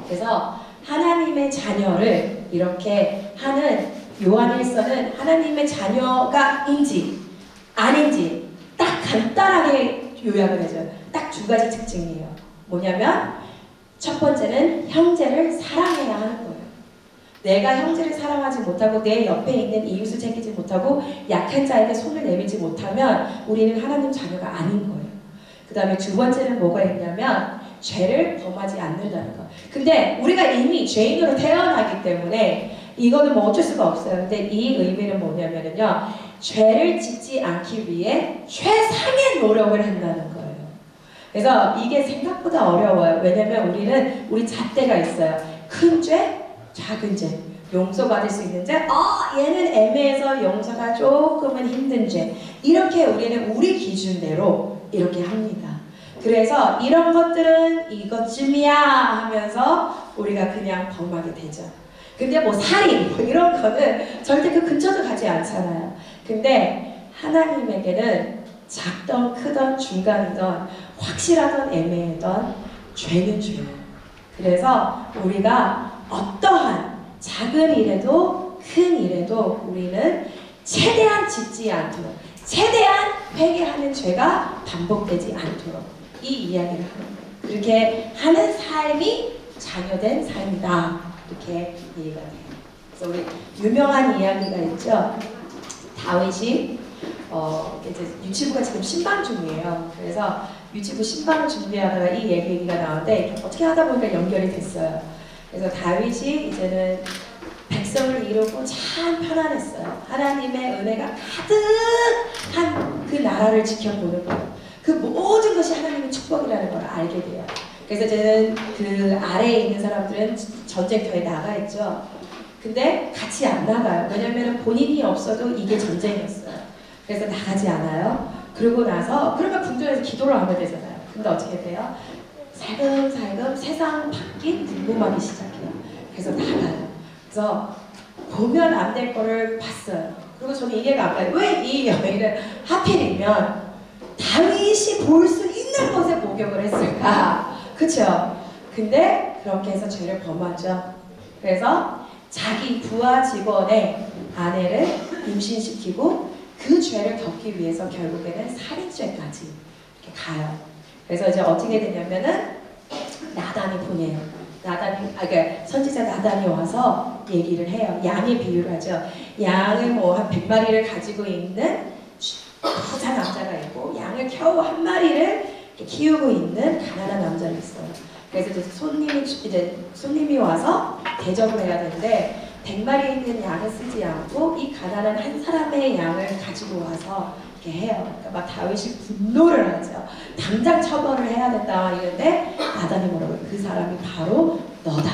S1: 그래서 하나님의 자녀를 이렇게 하는 요한일서는 하나님의 자녀가인지 아닌지 딱 간단하게 요약을 해줘요. 딱 두 가지 특징이에요. 뭐냐면 첫 번째는 형제를 사랑해야 하는 거예요. 내가 형제를 사랑하지 못하고 내 옆에 있는 이웃을 챙기지 못하고 약한 자에게 손을 내밀지 못하면 우리는 하나님 자녀가 아닌 거예요. 그 다음에 두 번째는 뭐가 있냐면 죄를 범하지 않는다는 거. 근데 우리가 이미 죄인으로 태어나기 때문에 이거는 뭐 어쩔 수가 없어요. 근데 이 의미는 뭐냐면요, 죄를 짓지 않기 위해 최상의 노력을 한다는 거예요. 그래서 이게 생각보다 어려워요. 왜냐면 우리는 우리 잣대가 있어요. 큰 죄, 작은 죄, 용서받을 수 있는 죄, 얘는 애매해서 용서가 조금은 힘든 죄. 이렇게 우리는 우리 기준대로 이렇게 합니다. 그래서 이런 것들은 이것쯤이야 하면서 우리가 그냥 범하게 되죠. 근데 뭐 살인 뭐 이런 거는 절대 그 근처도 가지 않잖아요. 근데 하나님에게는 작던 크던 중간이던 확실하던 애매하던 죄는 죄예요. 그래서 우리가 어떠한 작은 일에도 큰 일에도 우리는 최대한 짓지 않도록, 최대한 회개하는 죄가 반복되지 않도록 이 이야기를 하는 거예요. 그렇게 하는 삶이 자녀된 삶이다. 이렇게 이해가 돼요. 그래서 우리 유명한 이야기가 있죠. 다윗이 이제 유치부가 지금 신방 중이에요. 그래서 유치부 신방을 준비하다가 이 얘기가 나오는데 어떻게 하다 보니까 연결이 됐어요. 그래서 다윗이 이제는 백성을 이루고 참 편안했어요. 하나님의 은혜가 가득한 그 나라를 지켜보는 거예요. 그 모든 것이 하나님의 축복이라는 걸 알게 돼요. 그래서 이제는 그 아래에 있는 사람들은 전쟁터에 나가 있죠. 근데 같이 안 나가요. 왜냐면 본인이 없어도 이게 전쟁이었어요. 그래서 나가지 않아요. 그러고 나서 그러면 궁전에서 기도를 하면 되잖아요. 근데 어떻게 돼요? 살금살금 세상 밖이 궁금하기 시작해요. 그래서 나가요. 그래서 보면 안 될 거를 봤어요. 그리고 저는 이해가 안 가요. 왜 이 여인을 하필이면 다윗이 볼 수 있는 곳에 목욕을 했을까? 그쵸? 근데 그렇게 해서 죄를 범하죠. 그래서 자기 부하 직원의 아내를 임신시키고 그 죄를 덮기 위해서 결국에는 살인죄까지 이렇게 가요. 그래서 이제 어떻게 되냐면은 나단이 보내요. 그러니까 선지자 나단이 와서 얘기를 해요. 양의 비유를 하죠. 양을 뭐 한 100마리를 가지고 있는 부자 남자가 있고 양을 겨우 한 마리를 키우고 있는 가난한 남자가 있어요. 그래서 이제 손님이 와서 대접을 해야 되는데 100마리 있는 양을 쓰지 않고 이 가난한 한 사람의 양을 가지고 와서 이렇게 해요. 그러니까 막 다윗이 분노를 하죠. 당장 처벌을 해야 된다 이런데 나단이 뭐라고요? 그 사람이 바로 너다.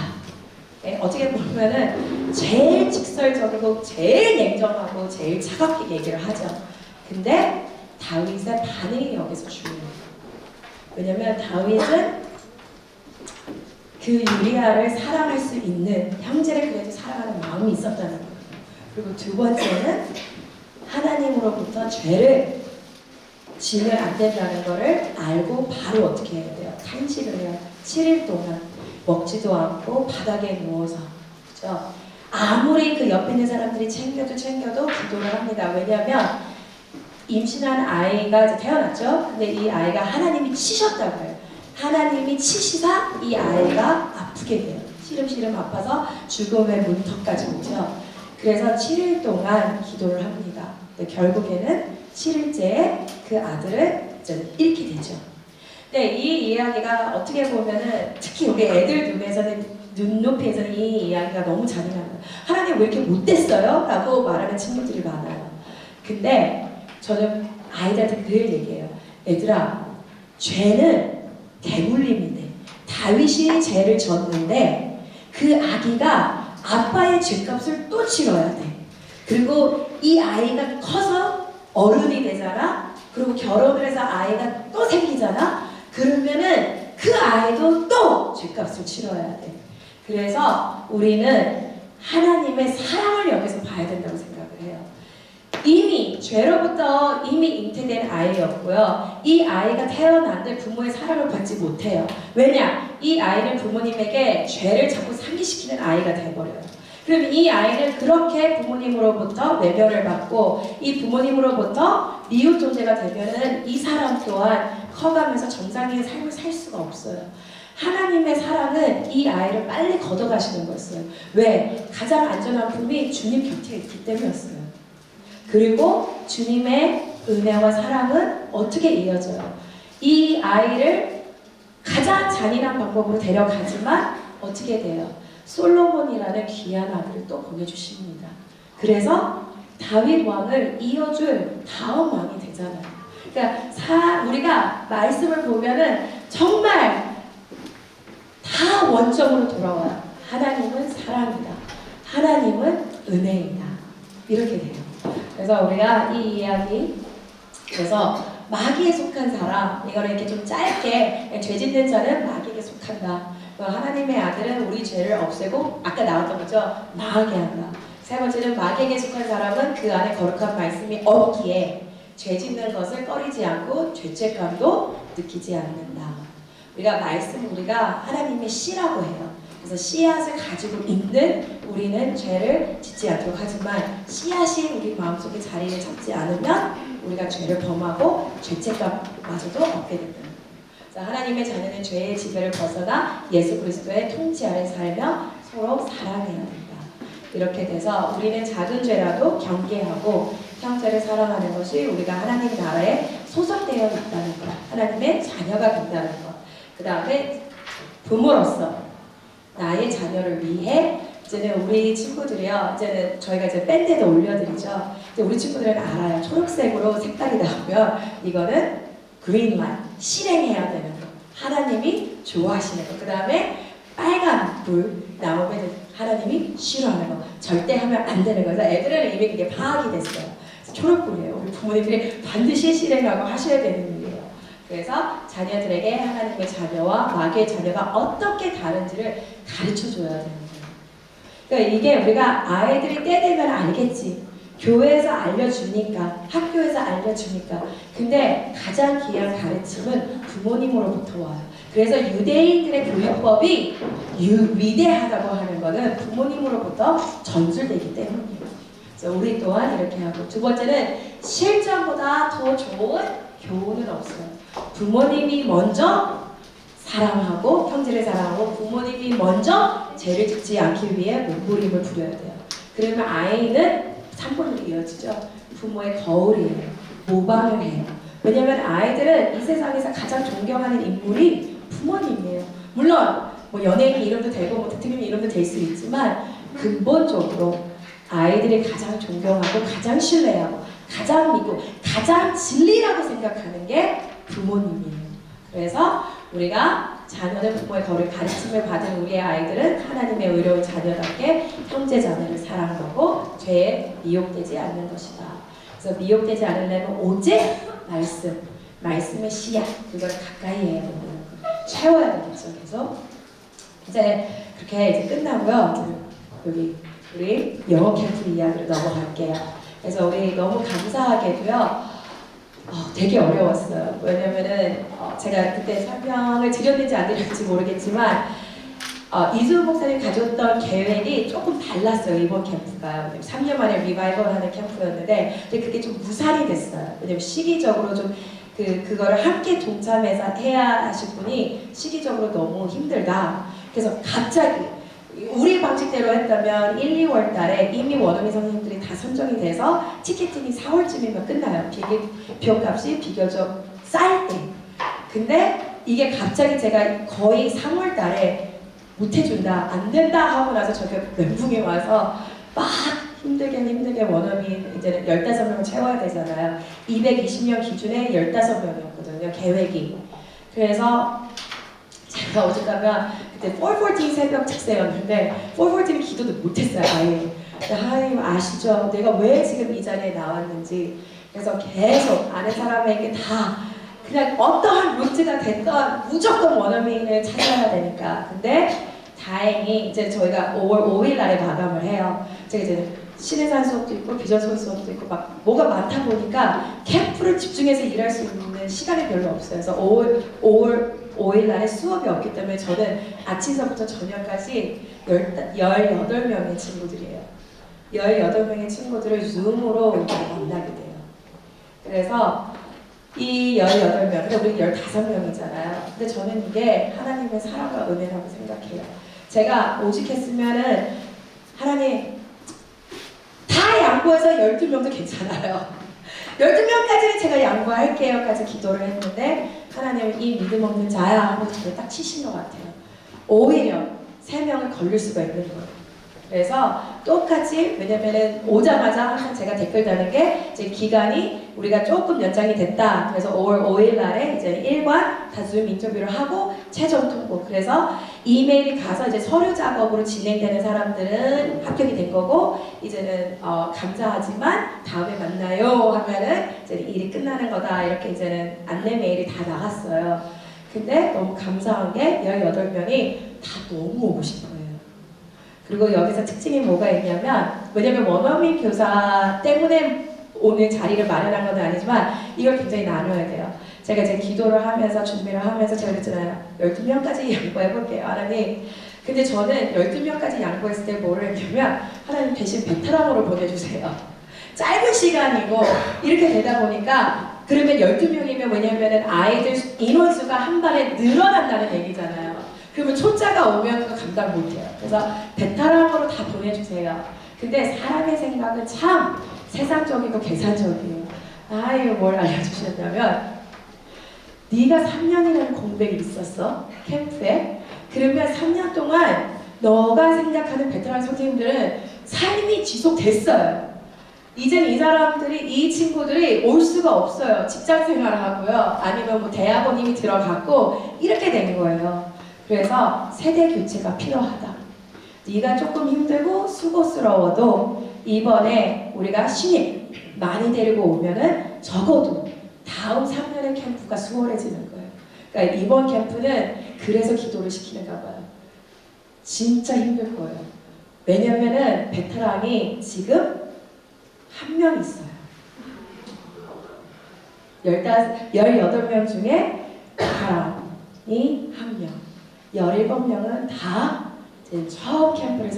S1: 네, 어떻게 보면은 제일 직설적이고 제일 냉정하고 제일 차갑게 얘기를 하죠. 근데 다윗의 반응이 여기서 중요해요. 왜냐면 다윗은 그 유리아를 사랑할 수 있는 형제를 그래도 사랑하는 마음이 있었다는 거예요. 그리고 두 번째는 하나님으로부터 죄를 지면 안 된다는 것을 알고 바로 어떻게 해야 돼요? 탄식을 해요. 7일 동안 먹지도 않고 바닥에 누워서. 그렇죠? 아무리 그 옆에 있는 사람들이 챙겨도 기도를 합니다. 왜냐하면 임신한 아이가 이제 태어났죠. 근데 이 아이가 하나님이 치셨다고 해요. 하나님이 치시사 이 아이가 아프게 돼요. 시름시름 아파서 죽음의 문턱까지 오죠. 그래서 7일 동안 기도를 합니다. 근데 결국에는 7일째에 그 아들을 이제 잃게 되죠. 근데 이 이야기가 어떻게 보면은 특히 우리 애들 눈높이에서는 이 이야기가 너무 잔인한 거예요. 하나님 왜 이렇게 못됐어요? 라고 말하는 친구들이 많아요. 근데 저는 아이들한테 늘 얘기해요. 얘들아, 죄는 대물림이 돼. 다윗이 죄를 졌는데 그 아기가 아빠의 죄값을 또 치러야 돼. 그리고 이 아이가 커서 어른이 되잖아. 그리고 결혼을 해서 아이가 또 생기잖아. 그러면은 그 아이도 또 죄값을 치러야 돼. 그래서 우리는 하나님의 사랑을 여기서 봐야 된다고 생각을 해요. 이미 죄로부터 이미 잉태된 아이였고요. 이 아이가 태어났는데 부모의 사랑을 받지 못해요. 왜냐? 이 아이는 부모님에게 죄를 자꾸 상기시키는 아이가 돼버려요. 그럼 이 아이는 그렇게 부모님으로부터 외면을 받고 이 부모님으로부터 미운 존재가 되면은 이 사람 또한 커가면서 정상적인 삶을 살 수가 없어요. 하나님의 사랑은 이 아이를 빨리 걷어가시는 거였어요. 왜? 가장 안전한 품이 주님 곁에 있기 때문이었어요. 그리고 주님의 은혜와 사랑은 어떻게 이어져요? 이 아이를 가장 잔인한 방법으로 데려가지만 어떻게 돼요? 솔로몬이라는 귀한 아들을 또 보내주십니다. 그래서 다윗 왕을 이어줄 다음 왕이 되잖아요. 그러니까 우리가 말씀을 보면은 정말 다 원점으로 돌아와요. 하나님은 사랑이다. 하나님은 은혜이다. 이렇게 돼요. 그래서 우리가 이 이야기, 그래서 마귀에 속한 사람, 이거를 이렇게 좀 짧게, 죄 짓는 자는 마귀에게 속한다. 하나님의 아들은 우리 죄를 없애고, 아까 나왔던 거죠, 나으게 한다. 세 번째는 마귀에게 속한 사람은 그 안에 거룩한 말씀이 없기에 죄 짓는 것을 꺼리지 않고 죄책감도 느끼지 않는다. 우리가 하나님의 씨라고 해요. 그래서 씨앗을 가지고 있는 우리는 죄를 짓지 않도록 하지만 씨앗이 우리 마음속에 자리를 잡지 않으면 우리가 죄를 범하고 죄책감마저도 얻게 된다. 그래서 하나님의 자녀는 죄의 지배를 벗어나 예수 그리스도의 통치 아래 살며 서로 사랑해야 된다. 이렇게 돼서 우리는 작은 죄라도 경계하고 형제를 사랑하는 것이 우리가 하나님 나라에 소속되어 있다는 것, 하나님의 자녀가 된다는 것. 그 다음에 부모로서 나의 자녀를 위해 이제는 우리 친구들이요, 이제는 저희가 이제 밴드에도 올려드리죠. 근데 우리 친구들은 알아요. 초록색으로 색깔이 나오면 이거는 그린라이트, 실행해야 되는 거, 하나님이 좋아하시는 거. 그 다음에 빨간 불 나오면 하나님이 싫어하는 거, 절대 하면 안 되는 거죠. 애들은 이미 그게 파악이 됐어요. 초록불이에요. 우리 부모님들이 반드시 실행하고 하셔야 되는 일이에요. 그래서 자녀들에게 하나님의 자녀와 마귀의 자녀가 어떻게 다른지를 가르쳐줘야 되는 거예요. 그러니까 이게 우리가 아이들이 때 되면 알겠지. 교회에서 알려주니까, 학교에서 알려주니까. 근데 가장 귀한 가르침은 부모님으로부터 와요. 그래서 유대인들의 교육법이 위대하다고 하는 것은 부모님으로부터 전술되기 때문이에요. 그래서 우리 또한 이렇게 하고, 두 번째는 실전보다 더 좋은 교훈은 없어요. 부모님이 먼저 사랑하고 형제를 사랑하고 부모님이 먼저 죄를 짓지 않기 위해 몸부림을 부려야 돼요. 그러면 아이는 3번으로 이어지죠. 부모의 거울이에요. 모방을 해요. 왜냐하면 아이들은 이 세상에서 가장 존경하는 인물이 부모님이에요. 물론 뭐 연예인 이름도 되고 뭐 대통령 이름도 될 수 있지만 근본적으로 아이들이 가장 존경하고 가장 신뢰하고 가장 믿고 가장 진리라고 생각하는 게 부모님이에요. 그래서 우리가 자녀는 부모의 거를 가르침을 받은 우리의 아이들은 하나님의 의로운 자녀답게 형제 자매를 사랑하고 죄에 미혹되지 않는 것이다. 그래서 미혹되지 않으려면 오직 말씀의 씨앗, 그걸 가까이 해야 된다는 거, 채워야 되겠죠. 그래서 이제 그렇게 이제 끝나고요. 여기 우리 영어 캠프 이야기로 넘어갈게요. 그래서 우리 너무 감사하게도요. 되게 어려웠어요. 왜냐면은 제가 그때 설명을 드렸는지 안 드렸는지 모르겠지만 이수호 목사님이 가져왔던 계획이 조금 달랐어요. 이번 캠프가 3년 만에 리바이벌 하는 캠프였는데 근데 그게 좀 무산이 됐어요. 왜냐면 시기적으로 좀 그거를 함께 동참해서 해야 하실 분이 시기적으로 너무 힘들다. 그래서 갑자기 우리 방식대로 했다면 1, 2월 달에 이미 원어민 선생님들이 다 선정이 돼서 티켓팅이 4월쯤이면 끝나요. 비용값이 비교적 쌀 때. 근데 이게 갑자기 제가 거의 3월 달에 못 해준다, 안 된다 하고 나서 저게 멘붕이 와서 막 힘들게 원어민 이제는 15명을 채워야 되잖아요. 220명 기준에 15명이었거든요, 계획이. 그래서 제가 어쨌다가 그때 414 새벽 특세였는데 414 기도도 못했어요, 아예. 하나님 아시죠? 내가 왜 지금 이 자리에 나왔는지. 그래서 계속 아는 사람에게 다 그냥 어떠한 루트가 됐건 무조건 원어민을 찾아야 되니까. 근데 다행히 이제 저희가 5월 5일 날에 마감을 해요. 제가 이제 신해산 수업도 있고 비전소위 수업도 있고 막 뭐가 많다 보니까 캠프를 집중해서 일할 수 있는 시간이 별로 없어요. 그래서 5일 날에 수업이 없기 때문에 저는 아침서부터 저녁까지 18명의 친구들이에요. 18명의 친구들을 줌으로 만나게 돼요. 그래서 이 18명, 근데 우리 15명이잖아요. 근데 저는 이게 하나님의 사랑과 은혜라고 생각해요. 제가 오직했으면은 하나님 다 양보해서 12명도 괜찮아요. 12명까지는 제가 양보할게요까지 기도를 했는데 하나님은 이 믿음 없는 자야 하고 저를 딱 치신 것 같아요. 오히려 3명을 걸릴 수가 있는 거예요. 그래서 똑같이 왜냐면은 오자마자 항상 제가 댓글 다는 게 이제 기간이 우리가 조금 연장이 됐다. 그래서 5월 5일 날에 이제 1관 다 줌 인터뷰를 하고 최종 통보. 그래서 이메일이 가서 이제 서류 작업으로 진행되는 사람들은 합격이 된 거고 이제는 감사하지만 다음에 만나요 하면은 이제 일이 끝나는 거다. 이렇게 이제는 안내 메일이 다 나갔어요. 근데 너무 감사한 게 18명이 다 너무 오고 싶어요. 그리고 여기서 특징이 뭐가 있냐면 왜냐면 원어민 교사 때문에 오늘 자리를 마련한 건 아니지만 이걸 굉장히 나눠야 돼요. 제가 이제 기도를 하면서 준비를 하면서 제가 그랬잖아요. 12명까지 양보해볼게요. 하나님. 근데 저는 12명까지 양보했을 때 뭐를 했냐면 하나님 대신 베테랑으로 보내주세요. 짧은 시간이고 이렇게 되다 보니까 그러면 12명이면 왜냐면은 아이들 인원수가 한 달에 늘어난다는 얘기잖아요. 그러면 초짜가 오면 그거 감당 못해요. 그래서 베테랑으로 다 보내주세요. 근데 사람의 생각은 참 세상적이고 계산적이에요. 아유 뭘 알려주셨냐면 네가 3년이라는 공백이 있었어 캠프에. 그러면 3년 동안 너가 생각하는 베테랑 선생님들은 삶이 지속됐어요. 이젠 이 사람들이 이 친구들이 올 수가 없어요. 직장 생활을 하고요. 아니면 뭐 대학원님이 들어갔고 이렇게 된 거예요. 그래서 세대 교체가 필요하다. 네가 조금 힘들고 수고스러워도 이번에 우리가 신입 많이 데리고 오면은 적어도 다음 3년의 캠프가 수월해지는 거예요. 그러니까 이번 캠프는 그래서 기도를 시키는가 봐요. 진짜 힘들 거예요. 왜냐면은 베테랑이 지금 한 명 있어요. 18명 중에 베테랑이 한 명. 17명은 다 처음 캠프를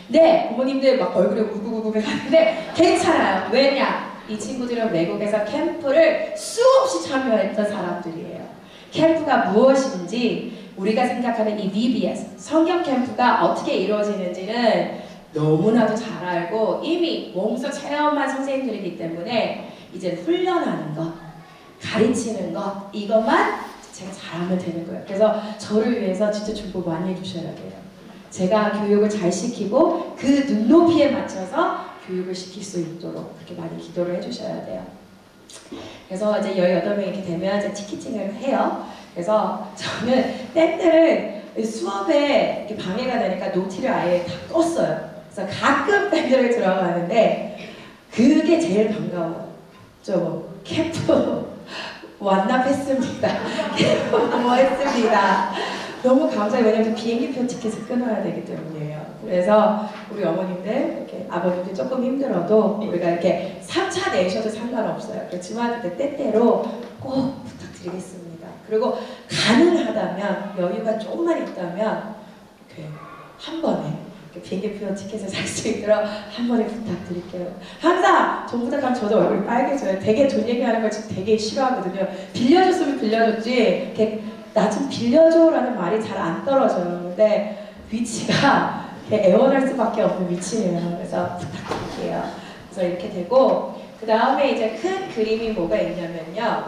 S1: 네! 부모님들 막 얼굴에 우글우글 하는데 괜찮아요. 왜냐? 이 친구들은 외국에서 캠프를 수없이 참여했던 사람들이에요. 캠프가 무엇인지 우리가 생각하는 이 VBS, 성경 캠프가 어떻게 이루어지는지는 너무나도 잘 알고 이미 몸소 체험한 선생님들이기 때문에 이제 훈련하는 것, 가르치는 것 이것만 제가 잘하면 되는 거예요. 그래서 저를 위해서 진짜 중보 많이 해주셔야 돼요. 제가 교육을 잘 시키고 그 눈높이에 맞춰서 교육을 시킬 수 있도록 그렇게 많이 기도를 해주셔야 돼요. 그래서 이제 18명이 이렇게 되면 이제 티켓팅을 해요. 그래서 저는 밴드를 수업에 이렇게 방해가 되니까 노티를 아예 다 껐어요. 그래서 가끔 밴드를 들어가는데 그게 제일 반가워요. 좀 캠프 완납했습니다. 뭐 했습니다. 너무 감사해요. 왜냐면 비행기표 티켓을 끊어야 되기 때문이에요. 그래서 우리 어머님들, 이렇게 아버님들 조금 힘들어도 우리가 이렇게 3차 내셔도 상관없어요. 그렇지만 그때 때때로 꼭 부탁드리겠습니다. 그리고 가능하다면 여유가 조금만 있다면 이렇게 한 번에 비행기표 티켓을 살 수 있도록 한 번에 부탁드릴게요. 항상 돈 부탁하면 저도 얼굴이 빨개져요. 되게 돈 얘기하는 걸 지금 되게 싫어하거든요. 빌려줬으면 빌려줬지 이렇게 나 좀 빌려줘라는 말이 잘 안 떨어져요. 근데 위치가 애원할 수밖에 없는 위치예요. 그래서 부탁드릴게요. 그래서 이렇게 되고 그 다음에 이제 큰 그림이 뭐가 있냐면요.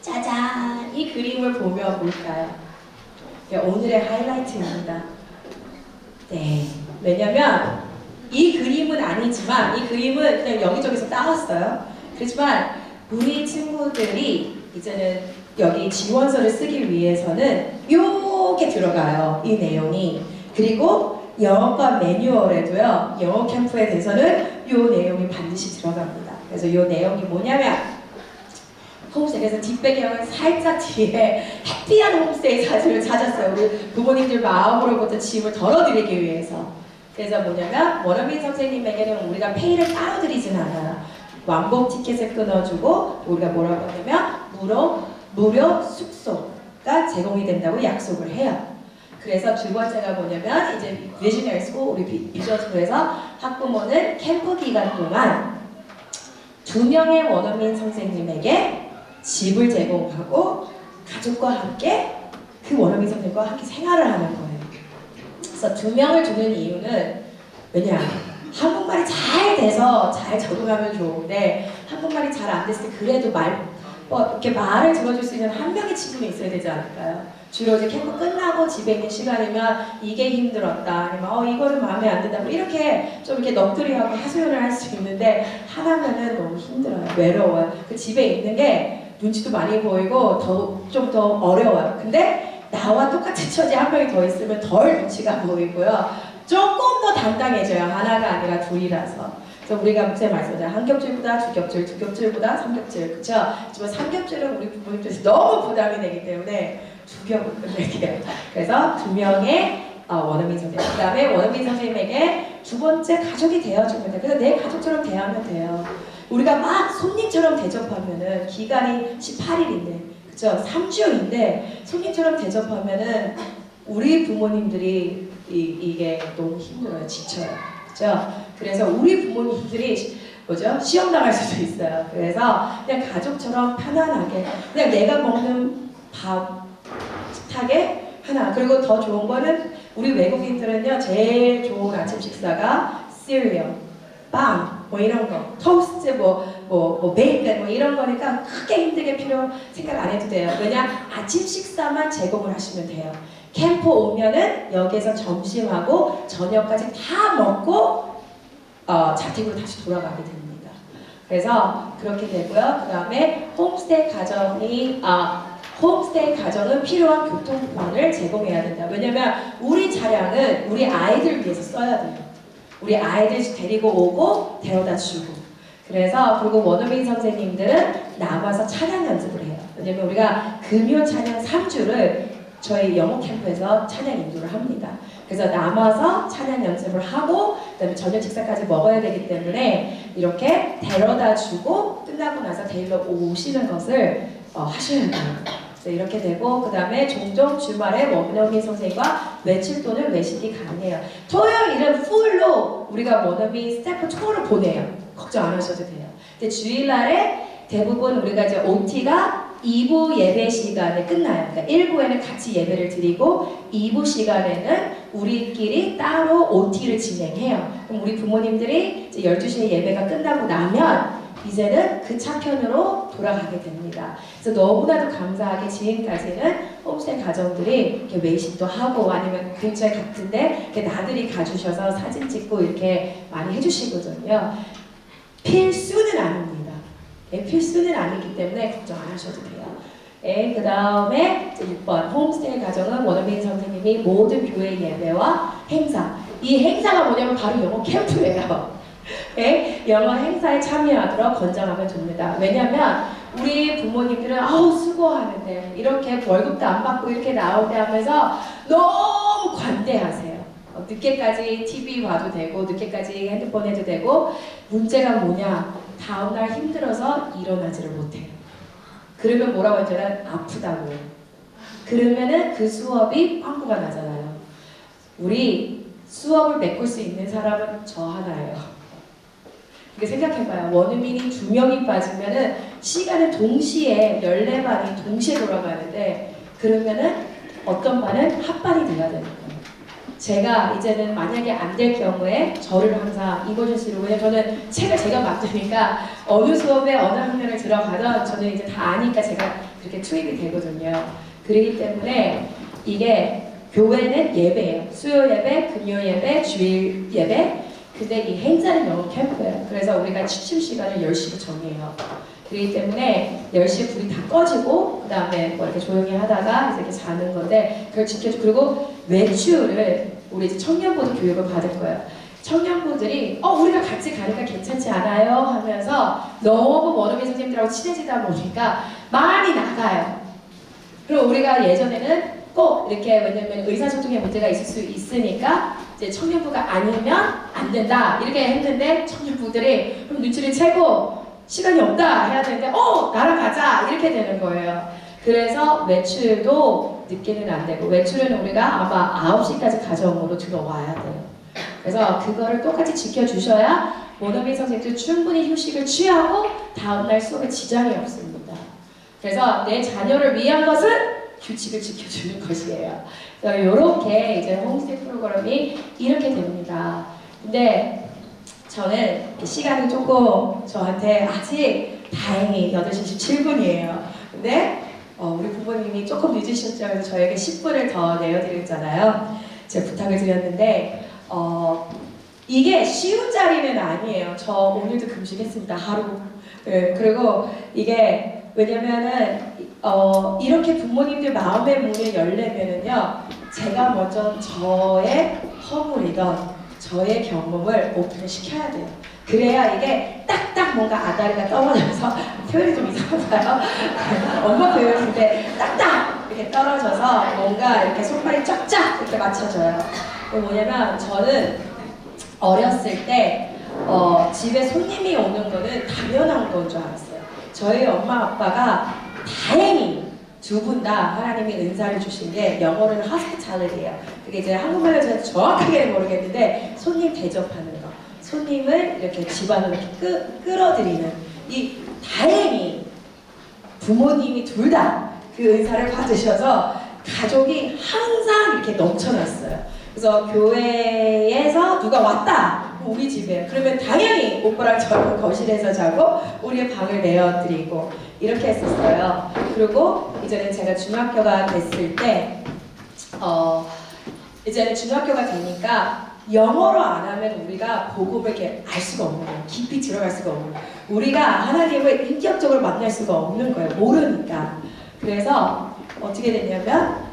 S1: 짜잔! 이 그림을 보면 뭘까요? 오늘의 하이라이트입니다. 네, 왜냐면 이 그림은 아니지만 이 그림은 그냥 여기저기서 따왔어요. 그렇지만 우리 친구들이 이제는 여기 지원서를 쓰기 위해서는 요게 들어가요. 이 내용이. 그리고 영어과 매뉴얼에도요. 영어 캠프에 대해서는 요 내용이 반드시 들어갑니다. 그래서 요 내용이 뭐냐면 홈스테이에서 뒷배경은 살짝 뒤에 해피한 홈스테이 사진을 찾았어요. 우리 부모님들 마음으로부터 짐을 덜어드리기 위해서. 그래서 뭐냐면 원어민 선생님에게는 우리가 페이를 따로 드리진 않아요. 왕복 티켓을 끊어주고 우리가 뭐라고 하냐면 무료 숙소가 제공이 된다고 약속을 해요. 그래서 두 번째가 뭐냐면 이제 비즈니얼 스쿨, 우리 비주얼 스쿨에서 학부모는 캠프 기간 동안 2명의 원어민 선생님에게 집을 제공하고 가족과 함께 그 원어민 선생님과 함께 생활을 하는 거예요. 그래서 2명을 두는 이유는 왜냐? 한국말이 잘 돼서 잘 적응하면 좋은데 한국말이 잘 안 됐을 때 그래도 이렇게 말을 들어줄 수 있는 한 명의 친구는 있어야 되지 않을까요? 주로 이제 캠프 끝나고 집에 있는 시간이면 이게 힘들었다 아니면 이거는 마음에 안 든다 뭐 이렇게 좀 이렇게 넋두리하고 하소연을 할 수 있는데 하나면은 너무 힘들어요. 외로워요. 그 집에 있는 게 눈치도 많이 보이고 좀 더 어려워요. 근데 나와 똑같은 처지 한 명이 더 있으면 덜 눈치가 보이고요. 조금 더 당당해져요. 하나가 아니라 둘이라서. 그래서 우리가 목사님 말씀하잖아요. 한 겹줄보다 두 겹줄, 두 겹줄보다 3겹줄. 그쵸? 하지만 3겹줄은 우리 부모님께서 너무 부담이 되기 때문에 2겹을 끝낼게요. 그래서 2명의 원어민 선생님. 그 다음에 원어민 선생님에게 두 번째 가족이 되어주면 돼요. 그래서 내 가족처럼 대하면 돼요. 우리가 막 손님처럼 대접하면은 기간이 18일인데, 그쵸? 3주인데 손님처럼 대접하면은 우리 부모님들이 이게 너무 힘들어요. 지쳐요. 그죠? 그래서 우리 부모님들이 시험 당할 수도 있어요. 그래서 그냥 가족처럼 편안하게 그냥 내가 먹는 밥 식탁에 하나. 그리고 더 좋은 거는 우리 외국인들은요 제일 좋은 아침 식사가 시리얼, 빵, 뭐 이런 거, 토스트, 베이컨 뭐 이런 거니까 크게 힘들게 생각 안 해도 돼요. 왜냐? 아침 식사만 제공을 하시면 돼요. 캠프 오면은 여기에서 점심하고 저녁까지 다 먹고 자택으로 다시 돌아가게 됩니다. 그래서 그렇게 되고요. 그 다음에 홈스테이 가정은 필요한 교통편을 제공해야 된다. 왜냐면 우리 차량은 우리 아이들 위해서 써야 돼요. 우리 아이들 데리고 오고 데려다 주고. 그리고 원어민 선생님들은 남아서 찬양 연습을 해요. 왜냐면 우리가 금요 찬양 3주를 저희 영어 캠프에서 찬양 인도를 합니다. 그래서 남아서 찬양 연습을 하고 그다음에 저녁 식사까지 먹어야 되기 때문에 이렇게 데려다 주고 끝나고 나서 데리러 오시는 것을 하셔야 돼요. 그래서 이렇게 되고 그 다음에 종종 주말에 원어민 선생님과 외출 또는 외식이 가능해요. 토요일은 풀로 우리가 원어민 스태프 투어를 보내요. 걱정 안 하셔도 돼요. 근데 주일날에 대부분 우리가 이제 OT가 2부 예배 시간에 끝나요. 그러니까 1부에는 같이 예배를 드리고 2부 시간에는 우리끼리 따로 OT를 진행해요. 그럼 우리 부모님들이 이제 12시에 예배가 끝나고 나면 이제는 그 차편으로 돌아가게 됩니다. 그래서 너무나도 감사하게 지금까지는 홈스테이 가정들이 이렇게 외식도 하고 아니면 근처에 같은데 이렇게 나들이 가주셔서 사진 찍고 이렇게 많이 해주시거든요. 필수는 아닙니다. 필수는 아니기 때문에 걱정 안 하셔도 돼요. 그 다음에 6번 홈스테이 가정은 원어민 선생님이 모든 교회 예배와 행사, 이 행사가 뭐냐면 바로 영어 캠프예요. 영어 행사에 참여하도록 권장하면 됩니다. 왜냐면 우리 부모님들은 수고하는데 이렇게 월급도 안 받고 이렇게 나오게 하면서 너무 관대하세요. 늦게까지 TV 봐도 되고 늦게까지 핸드폰 해도 되고 문제가 뭐냐? 다음날 힘들어서 일어나지를 못해요. 그러면 뭐라고 했잖아요? 아프다고요. 그러면은 그 수업이 빵꾸가 나잖아요. 우리 수업을 메꿀 수 있는 사람은 저 하나예요. 이렇게 생각해봐요. 원어민이 2명이 빠지면은 시간은 동시에 14반이 동시에 돌아가는데 그러면은 어떤 반은 합반이 돼야 되는 거예요. 제가 이제는 만약에 안 될 경우에 저를 항상 이거주시로 왜냐면 저는 책을 제가 맡으니까 어느 수업에 어느 학년을 들어가던 저는 이제 다 아니까 제가 그렇게 투입이 되거든요. 그렇기 때문에 이게 교회는 예배예요. 수요 예배, 금요 예배, 주일 예배. 근데 이 행사는 영어 캠프예요. 그래서 우리가 취침 시간을 10시로 정해요. 그렇기 때문에 10시에 불이 다 꺼지고 그 다음에 뭐 이렇게 조용히 하다가 이렇게 자는 건데 그걸 지켜주고 그리고 외출을 우리 이제 청년부도 교육을 받을 거예요. 청년부들이 우리가 같이 가니까 괜찮지 않아요? 하면서 너무 원어민 선생님들하고 친해지다 보니까 많이 나가요. 그리고 우리가 예전에는 꼭 이렇게 왜냐면 의사소통에 문제가 있을 수 있으니까 이제 청년부가 아니면 안 된다 이렇게 했는데 청년부들이 그럼 눈치를 채고 시간이 없다 해야 되는데 나랑 가자 이렇게 되는 거예요. 그래서 외출도 늦게는 안 되고 외출은 우리가 아마 9시까지 가정으로 들어와야 돼요. 그래서 그거를 똑같이 지켜주셔야 원어민 선생님도 충분히 휴식을 취하고 다음날 수업에 지장이 없습니다. 그래서 내 자녀를 위한 것은 규칙을 지켜주는 것이에요. 그래서 이렇게 이제 홈스테이 프로그램이 이렇게 됩니다. 근데 저는 시간이 조금 저한테 아직 다행히 8시 17분이에요. 근데 우리 부모님이 조금 늦으셨죠. 그래서 저에게 10분을 더 내어드렸잖아요. 제가 부탁을 드렸는데 이게 쉬운 자리는 아니에요. 저 오늘도 금식했습니다. 하루. 네, 그리고 이게 왜냐면은 이렇게 부모님들 마음의 문을 열려면은요, 제가 먼저 저의 허물이던 저의 경험을 오픈을 시켜야 돼요. 그래야 이게 딱딱 뭔가 아다리가 떨어져서 표현이 좀 이상한가요? 엄마 표현인데 딱딱 이렇게 떨어져서 뭔가 이렇게 손발이 쫙쫙 이렇게 맞춰져요. 뭐냐면 저는 어렸을 때 집에 손님이 오는 거는 당연한 건 줄 알았어요. 저희 엄마 아빠가 다행히 두 분 다 하나님이 은사를 주신 게 영어로는 hospitality예요. 그게 이제 한국말로 제가 정확하게는 모르겠는데 손님 대접하는 거, 손님을 이렇게 집안으로 이렇게 끌어들이는 이 다행히 부모님이 둘 다 그 은사를 받으셔서 가족이 항상 이렇게 넘쳐났어요. 그래서 교회에서 누가 왔다 우리 집에 그러면 당연히 오빠랑 저는 거실에서 자고 우리의 방을 내어드리고 이렇게 했었어요. 그리고 이제는 제가 중학교가 됐을 때 이제는 중학교가 되니까 영어로 안 하면 우리가 복음을 이렇게 알 수가 없는 거예요. 깊이 들어갈 수가 없는 거예요. 우리가 하나님을 인격적으로 만날 수가 없는 거예요. 모르니까. 그래서 어떻게 됐냐면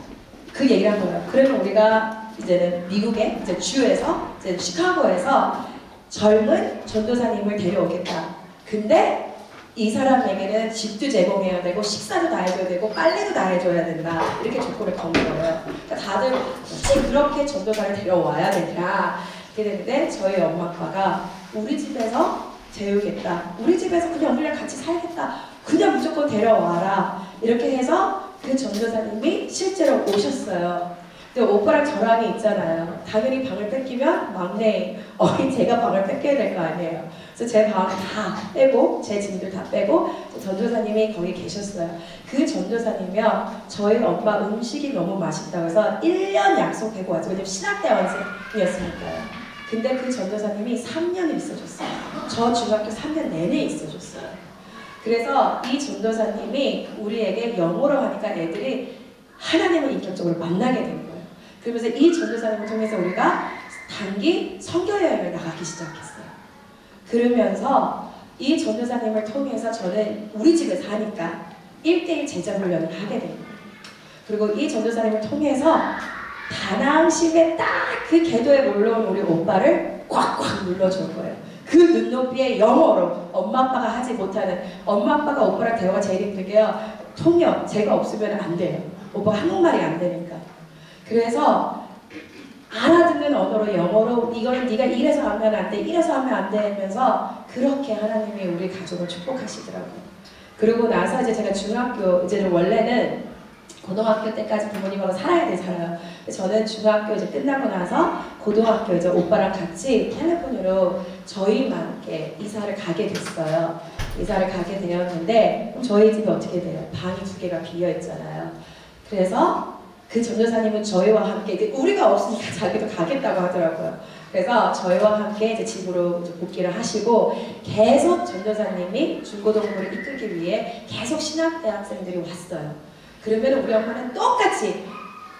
S1: 그 얘기를 한 거예요. 그러면 우리가 이제는 미국에 이제 주에서 이제 시카고에서 젊은 전도사님을 데려오겠다. 근데 이 사람에게는 집도 제공해야 되고 식사도 다 해줘야 되고 빨래도 다 해줘야 된다. 이렇게 조건을 건 거예요. 그러니까 다들 굳이 그렇게 전도사를 데려와야 되냐 이렇게 됐는데 저희 엄마 아빠가 우리 집에서 재우겠다. 우리 집에서 그냥 우리랑 같이 살겠다. 그냥 무조건 데려와라. 이렇게 해서 그 전도사님이 실제로 오셨어요. 근데 오빠랑 저랑이 있잖아요. 당연히 방을 뺏기면 막내 어린 제가 방을 뺏겨야 될 거 아니에요. 그래서 제 방 다 빼고 제 짐들 다 빼고 전도사님이 거기 계셨어요. 그 전도사님이요 저희 엄마 음식이 너무 맛있다고 해서 1년 약속하고 왔죠. 왜냐면 신학대원생이었으니까요. 근데 그 전도사님이 3년을 있어줬어요. 저 중학교 3년 내내 있어줬어요. 그래서 이 전도사님이 우리에게 영어로 하니까 애들이 하나님을 인격적으로 만나게 된 거예요. 그러면서 이 전도사님을 통해서 우리가 단기 선교여행을 나가기 시작했어요. 그러면서 이 전도사님을 통해서 저는 우리 집에 사니까 1대1 제자훈련을 하게 된 거예요. 그리고 이 전도사님을 통해서 다낭심에 딱 그 궤도에 올라온 우리 오빠를 꽉꽉 눌러줄 거예요. 그 눈높이에 영어로 엄마 아빠가 하지 못하는 엄마 아빠가 오빠랑 대화가 제일 힘들게요. 통역 제가 없으면 안 돼요. 오빠가 한국말이 안 되니까. 그래서 알아듣는 언어로 영어로 이거는 네가 이래서 하면 안 돼, 이래서 하면 안 돼 하면서 그렇게 하나님이 우리 가족을 축복하시더라고요. 그리고 나서 이제 제가 중학교 이제는 원래는 고등학교 때까지 부모님하고 살아야 되잖아요. 저는 중학교 이제 끝나고 나서 고등학교 이제 오빠랑 같이 캘리포니아로 저희만 이렇게 이사를 가게 됐어요. 이사를 가게 되었는데 그럼 저희 집이 어떻게 돼요? 방이 2개가 비어 있잖아요. 그래서 그 전도사님은 저희와 함께 이제 우리가 없으니까 자기도 가겠다고 하더라고요. 그래서 저희와 함께 이제 집으로 이제 복귀를 하시고 계속 전도사님이 중고등부를 이끌기 위해 계속 신학대학생들이 왔어요. 그러면 우리 엄마는 똑같이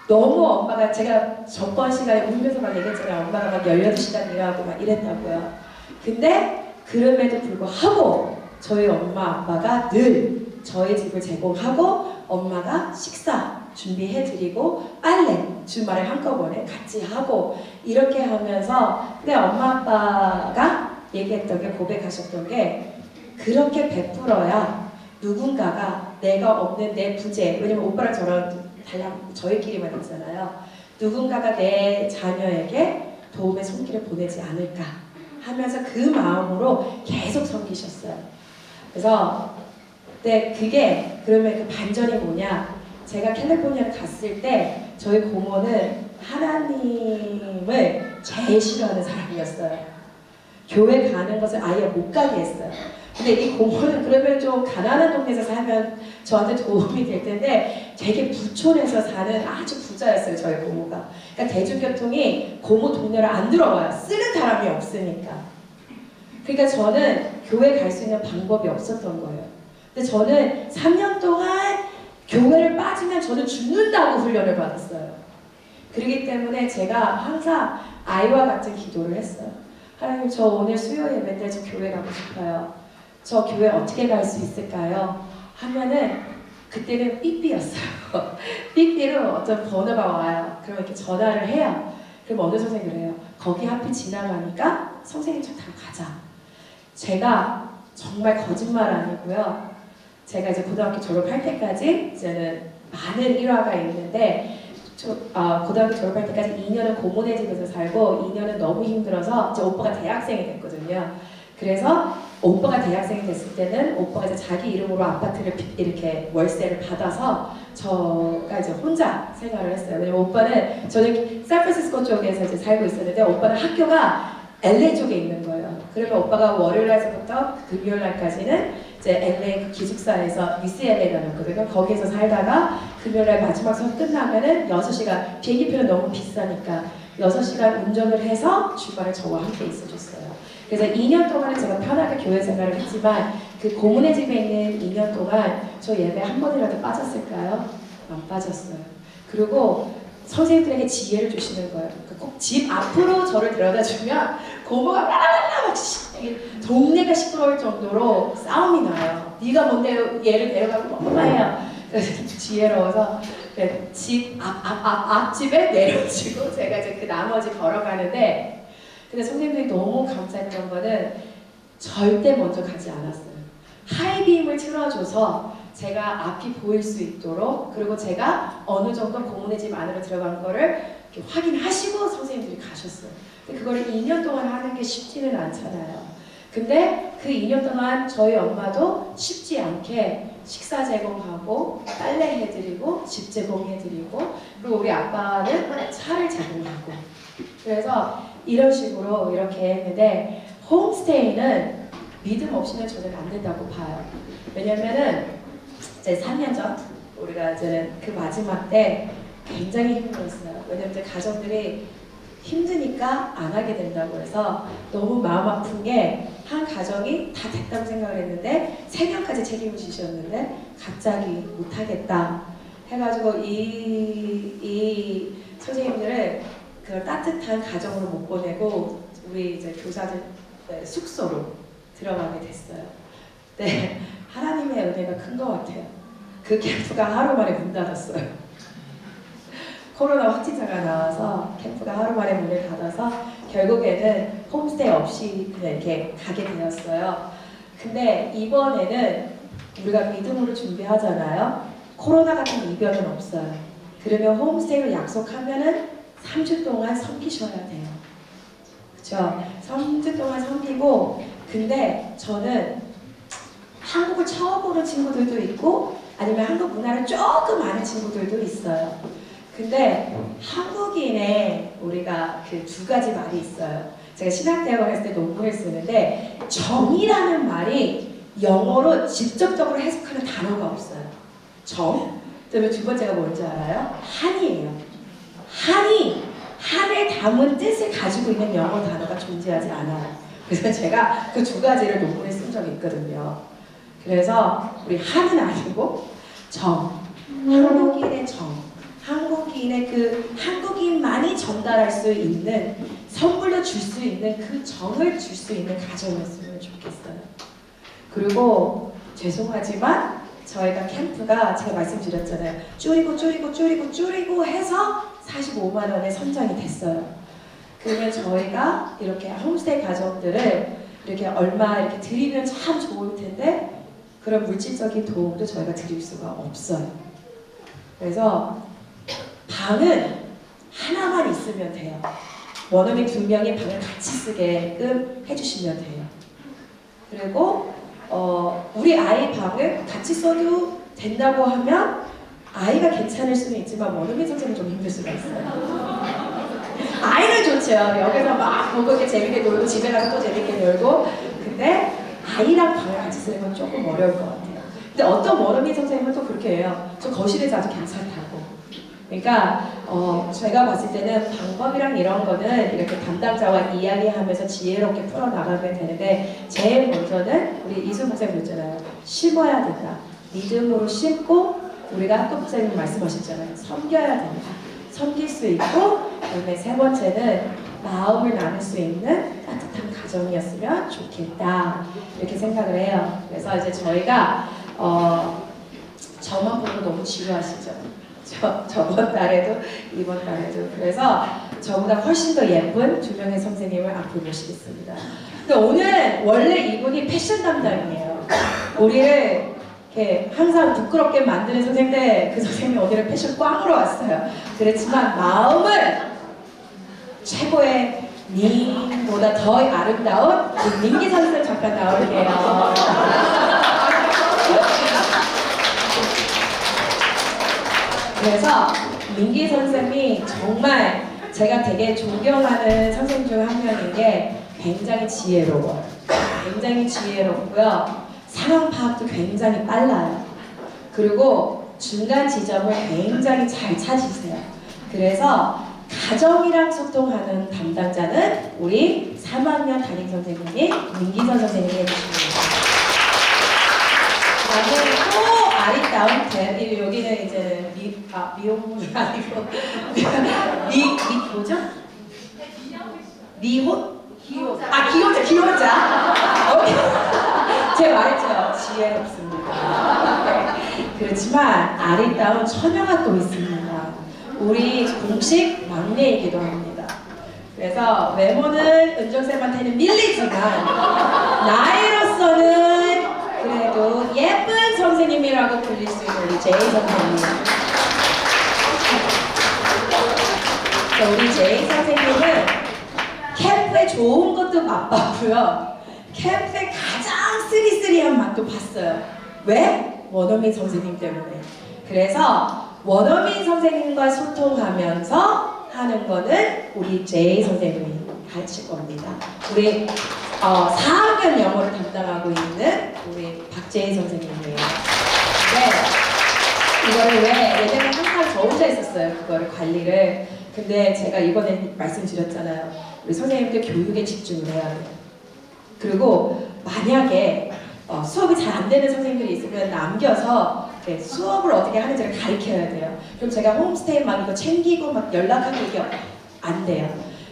S1: 너무 엄마가 제가 전번 시간에 울면서 막 얘기했잖아요. 엄마가 막 18시간 일하고 막 이랬다고요. 근데 그럼에도 불구하고 저희 엄마 아빠가 늘 저희 집을 제공하고 엄마가 식사 준비해드리고 빨래 주말에 한꺼번에 같이 하고 이렇게 하면서 근데 엄마 아빠가 얘기했던 게 고백하셨던 게 그렇게 베풀어야 누군가가 내가 없는 내 부재 왜냐면 오빠랑 저랑 달랑 저희끼리만 있잖아요. 누군가가 내 자녀에게 도움의 손길을 보내지 않을까 하면서 그 마음으로 계속 섬기셨어요. 그래서 근데 그게 그러면 그 반전이 뭐냐? 제가 캘리포니아를 갔을 때 저희 고모는 하나님을 제일 싫어하는 사람이었어요. 교회 가는 것을 아예 못 가게 했어요. 근데 이 고모는 그러면 좀 가난한 동네에서 살면 저한테 도움이 될 텐데 되게 부촌에서 사는 아주 부자였어요, 저희 고모가. 그러니까 대중교통이 고모 동네를 안 들어와요. 쓰는 사람이 없으니까. 그러니까 저는 교회 갈 수 있는 방법이 없었던 거예요. 근데 저는 3년 동안 교회를 빠지면 저는 죽는다고 훈련을 받았어요. 그렇기 때문에 제가 항상 아이와 같은 기도를 했어요. 하나님, 저 오늘 수요 예배 때 저 교회 가고 싶어요. 저 교회 어떻게 갈 수 있을까요? 하면은 그때는 삐삐였어요. 삐삐로 어떤 번호가 와요. 그럼 이렇게 전화를 해요. 그럼 어느 선생님이 그래요. 거기 앞에 지나가니까 선생님 저 타고 가자. 제가 정말 거짓말 아니고요. 제가 이제 고등학교 졸업할 때까지 이제는 많은 일화가 있는데 고등학교 졸업할 때까지 2년은 고모네 집에서 살고 2년은 너무 힘들어서 이제 오빠가 대학생이 됐거든요. 그래서 오빠가 대학생이 됐을 때는 오빠가 이제 자기 이름으로 아파트를 이렇게 월세를 받아서 저가 이제 혼자 생활을 했어요. 왜냐면 오빠는 저는 샌프란시스코 쪽에서 이제 살고 있었는데 오빠는 학교가 LA 쪽에 있는 거예요. 그러면 오빠가 월요일 날부터 금요일 날까지는 이제 LA 그 기숙사에서 UCLA라는 거거든요. 거기에서 살다가 금요일 날 마지막 수업 끝나면은 6시간, 비행기표는 너무 비싸니까 6시간 운전을 해서 주말에 저와 함께 있어줬어요. 그래서 2년 동안은 제가 편하게 교회 생활을 했지만 그 고모네 집에 있는 2년 동안 저 예배 한 번이라도 빠졌을까요? 안 빠졌어요. 그리고 선생님들에게 지혜를 주시는 거예요. 꼭 집 앞으로 저를 데려다 주면 고모가 라라라라 막 동네가 시끄러울 정도로 싸움이 나요. 네가 뭔데 얘를 데려가고 엄마예요. 그래서 지혜로워서 집 앞집에 내려주고 제가 이제 그 나머지 걸어가는데 근데 선생님들이 너무 감사했던 거는 절대 먼저 가지 않았어요. 하이빔을 틀어줘서 제가 앞이 보일 수 있도록 그리고 제가 어느 정도 고모네 집 안으로 들어간 거를 확인하시고 선생님들이 가셨어요. 근데 그걸 2년 동안 하는 게 쉽지는 않잖아요. 근데 그 2년 동안 저희 엄마도 쉽지 않게 식사 제공하고 빨래 해드리고 집 제공해드리고 그리고 우리 아빠는 차를 제공하고 그래서 이런 식으로 이렇게 했는데 홈스테이는 믿음 없이는 저는 안 된다고 봐요. 왜냐면은 이제 3년 전 우리가 이제 그 마지막 때 굉장히 힘들었어요. 왜냐면 이제 가정들이 힘드니까 안 하게 된다고 해서 너무 마음 아픈 게 한 가정이 다 됐다고 생각을 했는데 3명까지 책임을 지셨는데 갑자기 못 하겠다 해가지고 이 선생님들을 그 따뜻한 가정으로 못 보내고 우리 이제 교사들 숙소로 들어가게 됐어요. 네, 하나님의 은혜가 큰 것 같아요. 그 캠프가 하루 만에 문 닫았어요. 코로나 확진자가 나와서 캠프가 하루 만에 문을 닫아서 결국에는 홈스테이 없이 그냥 이렇게 가게 되었어요. 근데 이번에는 우리가 믿음으로 준비하잖아요. 코로나 같은 이변은 없어요. 그러면 홈스테이를 약속하면은 3주 동안 섬기셔야 돼요. 그렇죠? 3주 동안 섬기고 근데 저는 한국을 처음 오는 친구들도 있고 아니면 한국 문화를 조금 아는 친구들도 있어요. 근데 한국인의 우리가 그 2가지 말이 있어요. 제가 신학대학원 했을 때 논문을 쓰는데 정이라는 말이 영어로 직접적으로 해석하는 단어가 없어요. 정. 그다음에 2번째가 뭔지 알아요? 한이에요. 한을 담은 뜻을 가지고 있는 영어 단어가 존재하지 않아요. 그래서 제가 그 2가지를 논문에 쓴 적이 있거든요. 그래서 우리 한은 아니고 정. 한국인의 정. 한국인의 그 한국인만이 전달할 수 있는 선물로 줄 수 있는 그 정을 줄 수 있는 가정이었으면 좋겠어요. 그리고 죄송하지만 저희가 캠프가 제가 말씀드렸잖아요. 줄이고 해서 45만 원에 선정이 됐어요. 그러면 저희가 이렇게 홈스테이 가정들을 이렇게 얼마 이렇게 드리면 참 좋을 텐데 그런 물질적인 도움도 저희가 드릴 수가 없어요. 그래서 방은 하나만 있으면 돼요. 원어민 2명이 방을 같이 쓰게끔 해주시면 돼요. 그리고 우리 아이 방을 같이 써도 된다고 하면 아이가 괜찮을 수는 있지만 원어민 선생님은 좀 힘들 수가 있어요. 아이는 좋죠. 여기서 막 보고 이렇게 재밌게 놀고 집에 가서 또 재밌게 놀고. 근데 아이랑 방을 같이 쓰는 건 조금 어려울 것 같아요. 근데 어떤 원어민 선생님은 또 그렇게 해요. 저 거실에서 아주 괜찮다고. 그러니까 제가 봤을 때는 방법이랑 이런 거는 이렇게 담당자와 이야기하면서 지혜롭게 풀어나가면 되는데 제일 먼저는 우리 이수 목사님 있잖아요. 심어야 된다. 믿음으로 심고 우리가 학교 목사님 말씀하셨잖아요. 섬겨야 된다. 섬길 수 있고 그다음에 세 번째는 마음을 나눌 수 있는 따뜻한 가정이었으면 좋겠다 이렇게 생각을 해요. 그래서 이제 저희가 저만 보고 너무 지루하시죠? 저번 달에도 이번 달에도 그래서 저보다 훨씬 더 예쁜 2명의 선생님을 앞으로 모시겠습니다. 근데 오늘 원래 이분이 패션 담당이에요. 우리를 이렇게 항상 부끄럽게 만드는 선생인데 그 선생님이 오늘은 패션 꽝으로 왔어요. 그렇지만 마음은 최고의 님보다 더 아름다운 우리 민기 선생 잠깐 나올게요. 그래서 민기 선생님이 정말 제가 되게 존경하는 선생님 중 한 명인 게 굉장히 지혜로워요. 굉장히 지혜롭고요. 상황 파악도 굉장히 빨라요. 그리고 중간 지점을 굉장히 잘 찾으세요. 그래서 가정이랑 소통하는 담당자는 우리 3학년 담임 선생님이 민기선 선생님이 해주십니다. 그다음에 또 아리따운 여기는 이제 미혼이 아니고 뭐죠? 미혼? 기혼자. 제가 말했죠. 지혜롭습니다. 그렇지만 아리따운 처녀가 또 있습니다. 우리 공식 막내이기도 합니다. 그래서 외모는 은정쌤한테는 밀리지만 나이로서는 그래도 예쁜 선생님이라고 불릴 수 있는 우리 제이 선생님. 우리 제이 선생님은 캠프에 좋은 것도 맛봤고요. 캠프에 가장 쓰리쓰리한 맛도 봤어요. 왜? 원어민 선생님 때문에. 그래서 원어민 선생님과 소통하면서 하는 거는 우리 제이 선생님이 가르칠 겁니다. 우리 4학년 영어를 담당하고 있는 우리 박재희 선생님이에요. 네. 이거를 왜 예전에 항상 저 혼자 했었어요. 그거를 관리를. 근데 제가 이번에 말씀드렸잖아요. 우리 선생님들 교육에 집중을 해야 돼요. 그리고 만약에 수업이 잘 안 되는 선생님들이 있으면 남겨서 수업을 어떻게 하는지를 가르쳐야 돼요. 그럼 제가 홈스테이 막 이거 챙기고 막 연락하고 이게 안 돼요.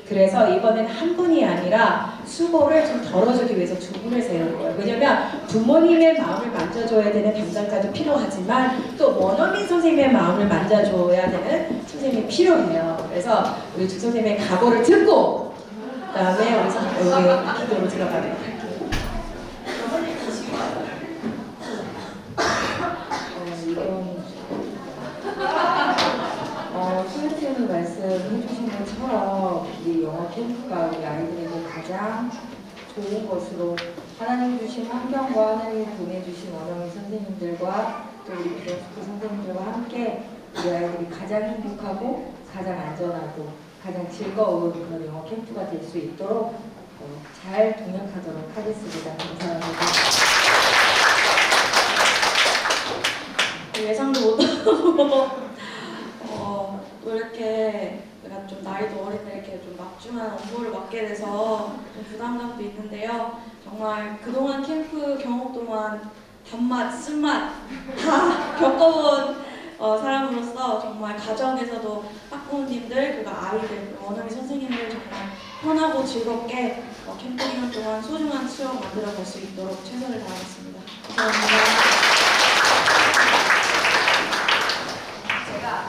S1: 그래서 이번엔 한 분이 아니라 수고를 좀 덜어주기 위해서 2분을 세우는 거예요. 왜냐면 부모님의 마음을 만져줘야 되는 담당자도 필요하지만 또 원어민 선생님의 마음을 만져줘야 되는 선생님이 필요해요. 그래서 우리 두 선생님의 각오를 듣고 그다음에 우리 기도로 들어가도록 할게요.
S3: 수혜쌤이 말씀해주신 것처럼 이 영어 캠프가 우리 아이들에게 가장 좋은 것으로 하나님 주신 환경과 하나님이 보내주신 원어민 선생님들과 또 우리 비더스쿨 선생님들과 함께 우리 아이들이 가장 행복하고 가장 안전하고 가장 즐거운 그런 영어 캠프가 될 수 있도록 잘 동역하도록 하겠습니다. 감사합니다.
S4: 예상도 못하고 또 이렇게 내가 좀 나이도 어린데 이렇게 좀 막중한 업무를 맡게 돼서 좀 부담감도 있는데요. 정말 그동안 캠프 경험 동안 단맛, 쓴맛 다 겪어본 사람으로서 정말 가정에서도 학부모님들 그리고 아이들, 원어민 선생님들 정말 편하고 즐겁게 캠프 기간 동안 소중한 추억 만들어 볼 수 있도록 최선을 다하겠습니다. 감사합니다.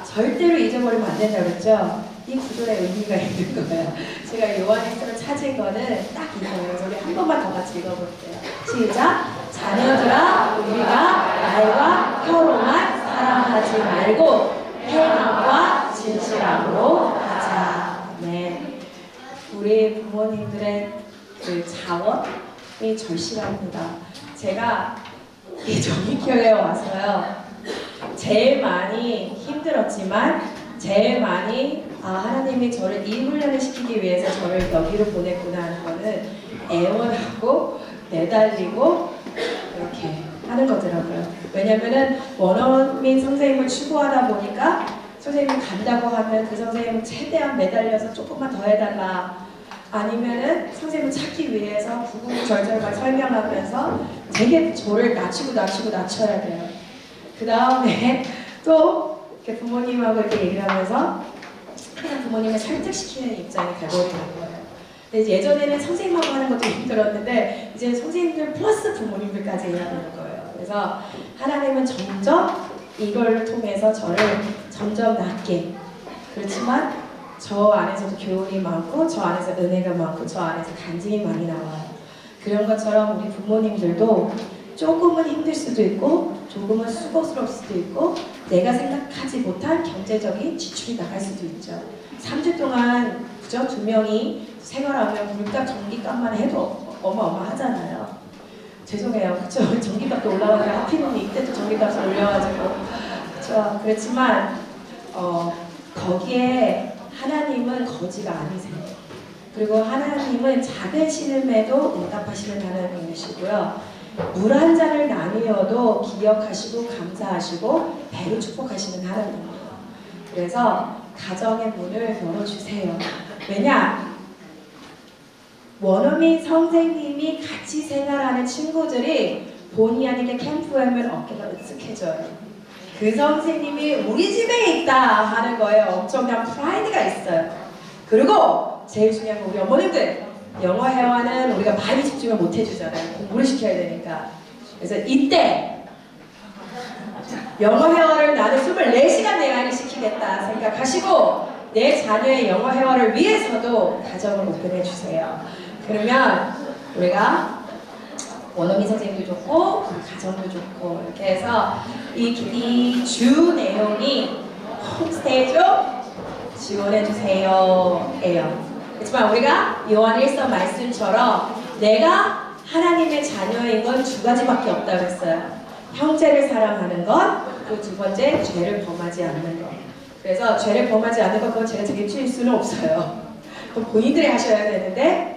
S1: 절대로 잊어버리면 안 된다고 그랬죠? 이 구절에 의미가 있는 거예요. 제가 요한일서를 찾은 거는 딱 이거예요. 그래서 우리 한 번만 더 같이 읽어볼게요. 시작! 자녀들아 우리가 말과 혀로만 사랑하지 말고 행함과 진실함으로 하자. 네. 우리 부모님들의 그 자원이 절실합니다. 제가 이 정의교회에 와서요, 제일 많이 힘들었지만 제일 많이 하나님이 저를 이 훈련을 시키기 위해서 저를 여기로 보냈구나 하는 거는 애원하고 매달리고 이렇게 하는 거더라고요. 왜냐면은 원어민 선생님을 추구하다 보니까 선생님이 간다고 하면 그 선생님은 최대한 매달려서 조금만 더 해달라, 아니면은 선생님을 찾기 위해서 구구절절만 설명하면서 되게 저를 낮춰야 돼요. 그 다음에 또 이렇게 부모님하고 이렇게 얘기를 하면서 그냥 부모님을 설득시키는 입장이 돼버리는 거예요. 근데 예전에는 선생님하고 하는 것도 힘들었는데 이제 선생님들 플러스 부모님들까지 해야 되는 거예요. 그래서 하나님은 점점 이걸 통해서 저를 점점 낮게, 그렇지만 저 안에서도 교훈이 많고 저 안에서 은혜가 많고 저 안에서 간증이 많이 나와요. 그런 것처럼 우리 부모님들도 조금은 힘들 수도 있고 조금은 수고스러울 수도 있고 내가 생각하지 못한 경제적인 지출이 나갈 수도 있죠. 3주 동안 그죠? 2명이 생활하면 물값 전기값만 해도 어마어마하잖아요. 죄송해요. 그쵸? 전기값도 올라가는데 하필이면 이때 또 전기값을 올려가지고 그쵸? 그렇지만 거기에 하나님은 거지가 아니세요. 그리고 하나님은 작은 신음에도 응답하시는 하나님이시고요. 물 한 잔을 나누어도 기억하시고 감사하시고 배로 축복하시는 하나님이에요. 그래서 가정의 문을 열어주세요. 왜냐? 원어민 선생님이 같이 생활하는 친구들이 본의 아니게 캠프에 오면 어깨가 으쓱해져요. 그 선생님이 우리 집에 있다 하는 거에 엄청난 프라이드가 있어요. 그리고 제일 중요한 건 우리 어머님들, 영어 회화는 우리가 많이 집중을 못 해주잖아요. 공부를 시켜야 되니까. 그래서 이때 영어 회화를 나는 24시간 내내 시키겠다 생각하시고 내 자녀의 영어 회화를 위해서도 가정을 오픈해 주세요. 그러면 우리가 원어민 선생님도 좋고 가정도 좋고 이렇게 해서 이 주 내용이 홈스테이죠? 지원해 주세요 예요. 그렇지만 우리가 요한 1서 말씀처럼 내가 하나님의 자녀인 건 두 가지밖에 없다고 했어요. 형제를 사랑하는 것, 그 두 번째 죄를 범하지 않는 것. 그래서 죄를 범하지 않는 것, 그건 제가 책임질 수는 없어요. 그건 본인들이 하셔야 되는데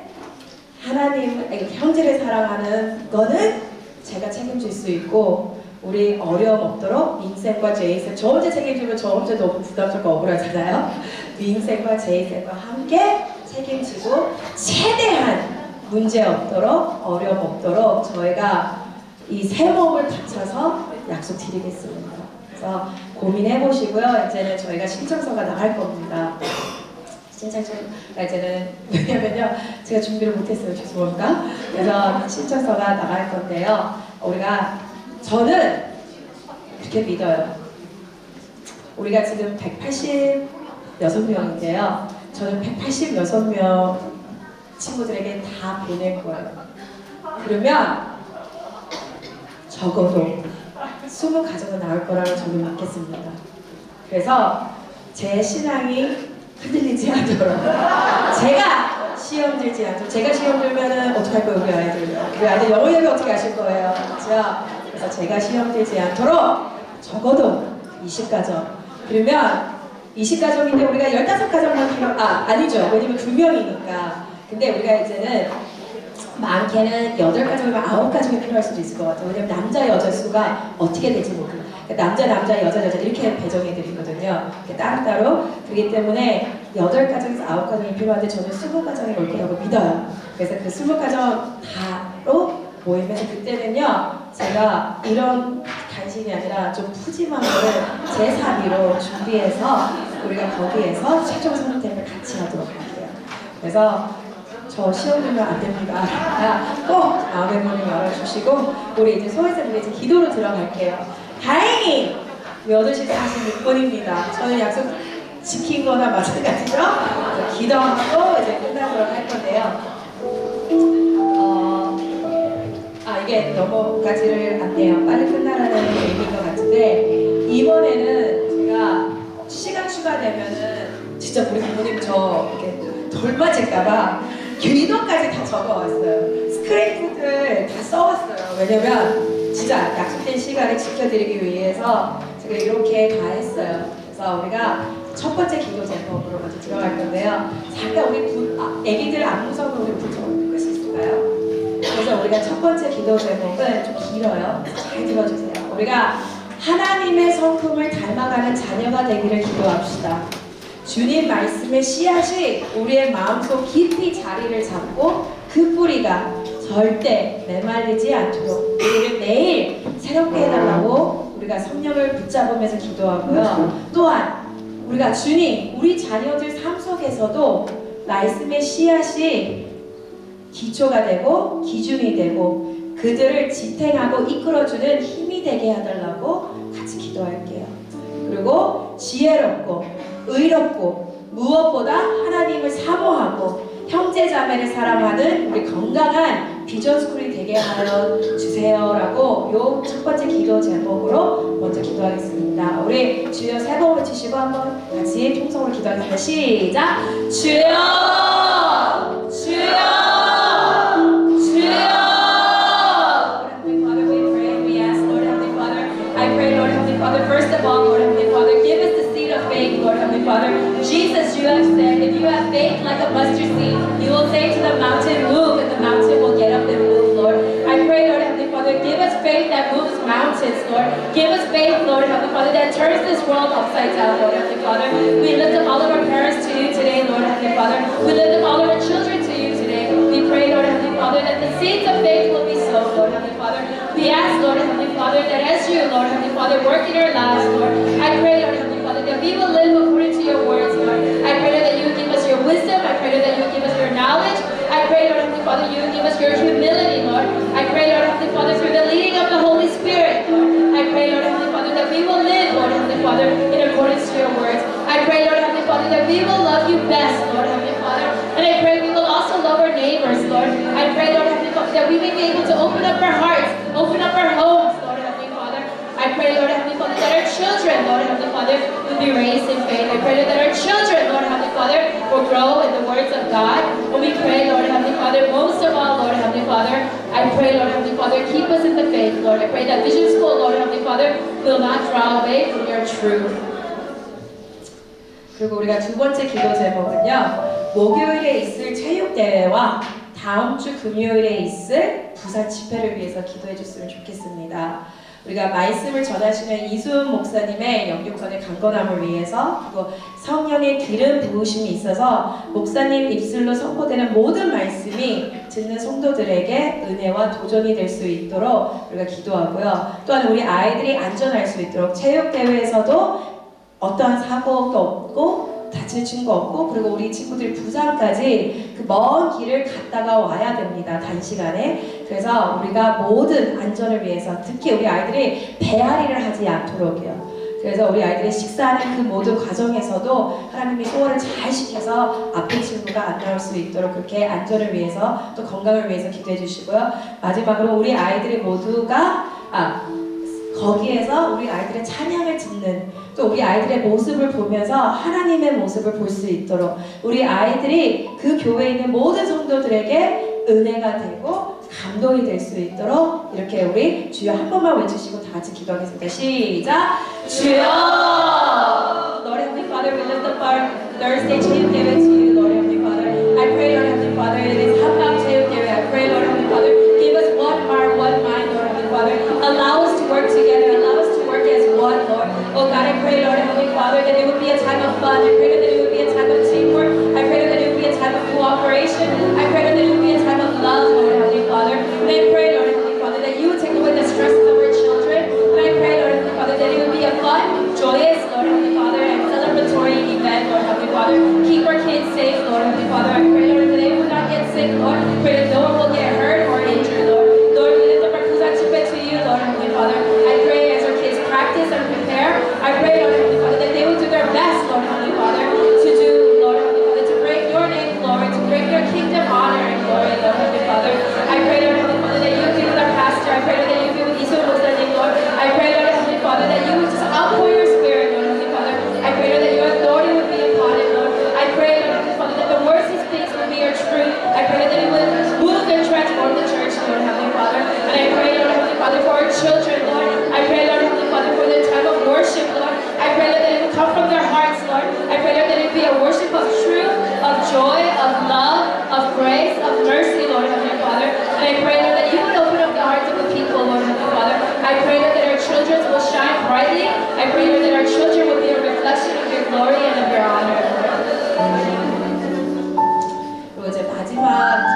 S1: 하나님, 형제를 사랑하는 거는 제가 책임질 수 있고 우리 어려움 없도록 민쌤과 제이쌤, 저 혼자 책임지면 저 혼자 너무 부담스럽고 억울하잖아요. 민쌤과 제이쌤과 함께 책임지고 최대한 문제 없도록 어려움 없도록 저희가 이 세 몸을 바쳐서 약속드리겠습니다. 그래서 고민해 보시고요. 이제는 저희가 신청서가 나갈 겁니다. 신청서가 이제는 왜냐면요 제가 준비를 못했어요. 죄송합니다. 그래서 신청서가 나갈 건데요. 저는 이렇게 믿어요. 우리가 지금 186명인데요. 저는 186명 친구들에게 다 보낼 거예요. 그러면 적어도 20가정은 나올 거라고 저는 믿겠습니다. 그래서 제 신앙이 흔들리지 않도록 제가 시험 들지 않도록, 제가 시험 들면은 어떡할 거예요 우리 아이들 영어 얘기 어떻게 하실 거예요? 그렇죠? 그래서 제가 시험 들지 않도록 적어도 20가정, 그러면 20가정인데 우리가 15가정만 아니죠. 왜냐면 2명이니까. 근데 우리가 이제는 많게는 8가정이면 9가정이 필요할 수도 있을 것 같아요. 왜냐면 남자 여자 수가 어떻게 될지 모르고 남자 여자 이렇게 배정해 드리거든요. 따로따로. 그렇기 때문에 8가정에서 9가정이 필요한데 저는 20가정이 올 거라고 믿어요. 그래서 그 20가정 다로 모이면서 그때는요 제가 이런 간신이 아니라 좀 푸짐한 거를 제 사비로 준비해서 우리가 거기에서 최종 선택을 같이 하도록 할게요. 그래서 저 시험 들면 안 됩니다. 꼭 마음의 문을 열어주시고 우리 이제 소회쌤 이제 기도로 들어갈게요. 다행히 8시 46분입니다. 저는 약속 지킨 거나 마찬가지죠? 기도하고 이제 끝나도록 할 건데요. 이게 넘어가지를 않네요. 빨리 끝나라는 얘기인 것 같은데 이번에는 제가 시간 추가되면은 진짜 우리 부모님 저 이렇게 돌 맞을까봐 기도까지 다 적어왔어요. 스크랩북을 다 써왔어요. 왜냐면 진짜 약속된 시간을 지켜드리기 위해서 제가 이렇게 다 했어요. 그래서 우리가 첫 번째 기도 제목으로 먼저 들어갈 건데요. 잠깐 우리 애기들 안무서도 우리 불 좀 끌 수 있을까요? 그래서 우리가 첫 번째 기도 제목은 좀 길어요. 잘 들어주세요. 우리가 하나님의 성품을 닮아가는 자녀가 되기를 기도합시다. 주님 말씀의 씨앗이 우리의 마음속 깊이 자리를 잡고 그 뿌리가 절대 메말리지 않도록 우리를 매일 새롭게 해달라고 우리가 성령을 붙잡으면서 기도하고요. 또한 우리가 주님, 우리 자녀들 삶 속에서도 말씀의 씨앗이 기초가 되고 기준이 되고 그들을 지탱하고 이끌어주는 힘이 되게 해달라고 같이 기도할게요. 그리고 지혜롭고 의롭고 무엇보다 하나님을 사모하고 형제자매를 사랑하는 우리 건강한 비전스쿨이 되게 하여 주세요라고 요 첫 번째 기도 제목으로 먼저 기도하겠습니다. 우리 주여 세 번 외치시고 한번 같이 통성으로 기도하겠습니다. 시작! 주여! 주여! First of all, Lord Heavenly Father, give us the seed of faith, Lord Heavenly Father. Jesus, you have said, if you have faith like a mustard seed, you will say to the mountain, move, and the mountain will get up and move, Lord. I pray, Lord Heavenly Father, give us faith that moves mountains, Lord. Give us faith, Lord Heavenly Father, that turns this world upside down, Lord Heavenly Father. We lift up all of our parents to you today, Lord Heavenly Father. We lift up all of our children to you today. We pray, Lord Heavenly Father, that the seeds of faith will be sown, Lord Heavenly Father. We ask, Lord Heavenly Father, that as you, Lord Heavenly Father, work in our lives, Lord, I pray, Lord Heavenly Father, that we will live according to your words, Lord. I pray, Lord, that you would give us your wisdom. I pray, Lord, that you would give us your knowledge. I pray, Lord Heavenly Father, you would give us your humility, Lord. I pray, Lord Heavenly Father, through the leading of the Holy Spirit, Lord. I pray, Lord Heavenly Father, that we will live, Lord Heavenly Father, in accordance to your words. I pray, Lord Heavenly Father, that we will love you best, Lord Heavenly Father. And I pray we will also love our neighbors, Lord. I pray, Lord Heavenly Father, that we may be able to open up our hearts, open up our homes, Lord Heavenly Father. I pray, Lord Heavenly Father, that our children, Lord Heavenly Father, will be raised in faith. I pray that our children, Lord Heavenly Father, will grow in the words of God. And we pray, Lord Heavenly Father, most of all, Lord Heavenly Father, I pray, Lord Heavenly Father, keep us in the faith, Lord. I pray that Vision School, Lord Heavenly Father, will not draw away from your truth. 그리고 우리가 두 번째 기도 제목은요, 목요일에 있을 체육대회와 다음 주 금요일에 있을 부산 집회를 위해서 기도해 줬으면 좋겠습니다. 우리가 말씀을 전하시는 이수은 목사님의 영육간의 강건함을 위해서, 그리고 성령의 기름 부으심이 있어서 목사님 입술로 선포되는 모든 말씀이 듣는 성도들에게 은혜와 도전이 될 수 있도록 우리가 기도하고요. 또한 우리 아이들이 안전할 수 있도록 체육대회에서도 어떠한 사고가 없고 다칠 친구 없고, 그리고 우리 친구들이 부산까지 그 먼 길을 갔다가 와야 됩니다. 단시간에. 그래서 우리가 모든 안전을 위해서, 특히 우리 아이들이 배앓이를 하지 않도록요. 그래서 우리 아이들이 식사하는 그 모든 과정에서도 하나님이 소화를 잘 시켜서 아픈 친구가 안 나올 수 있도록 그렇게 안전을 위해서 또 건강을 위해서 기도해 주시고요. 마지막으로 우리 아이들이 모두가 거기에서 우리 아이들의 찬양을 듣는, 또 우리 아이들의 모습을 보면서 하나님의 모습을 볼 수 있도록, 우리 아이들이 그 교회에 있는 모든 성도들에게 은혜가 되고 감동이 될 수 있도록 이렇게 우리 주여 한 번만 외치시고 다 같이 기도하겠습니다. 시작! 주여! Lord Heavenly Father, we lift up our Thursday 체육대회 to you, Lord Heavenly Father. I pray, Lord Heavenly Father, it is 한밤 체육대회. I pray, Lord Heavenly Father, give us one heart, one mind, Lord Heavenly Father. Allow us to work together. Allow us to work as one, Lord. Oh God, I pray, Lord Heavenly Father, that it would be a time of fun. I pray that it would be a time of teamwork. I pray that it would be a time of cooperation. I pray that it would be a time of love, Lord Heavenly Father. And I pray, Lord Heavenly Father, that you would take away the stresses of our children. And I pray, Lord Heavenly Father, that it would be a fun, joyous, Lord Heavenly Father, and celebratory event, Lord Heavenly Father. Keep our kids safe, Lord Heavenly Father. I pray, Lord, that they would not get sick, Lord.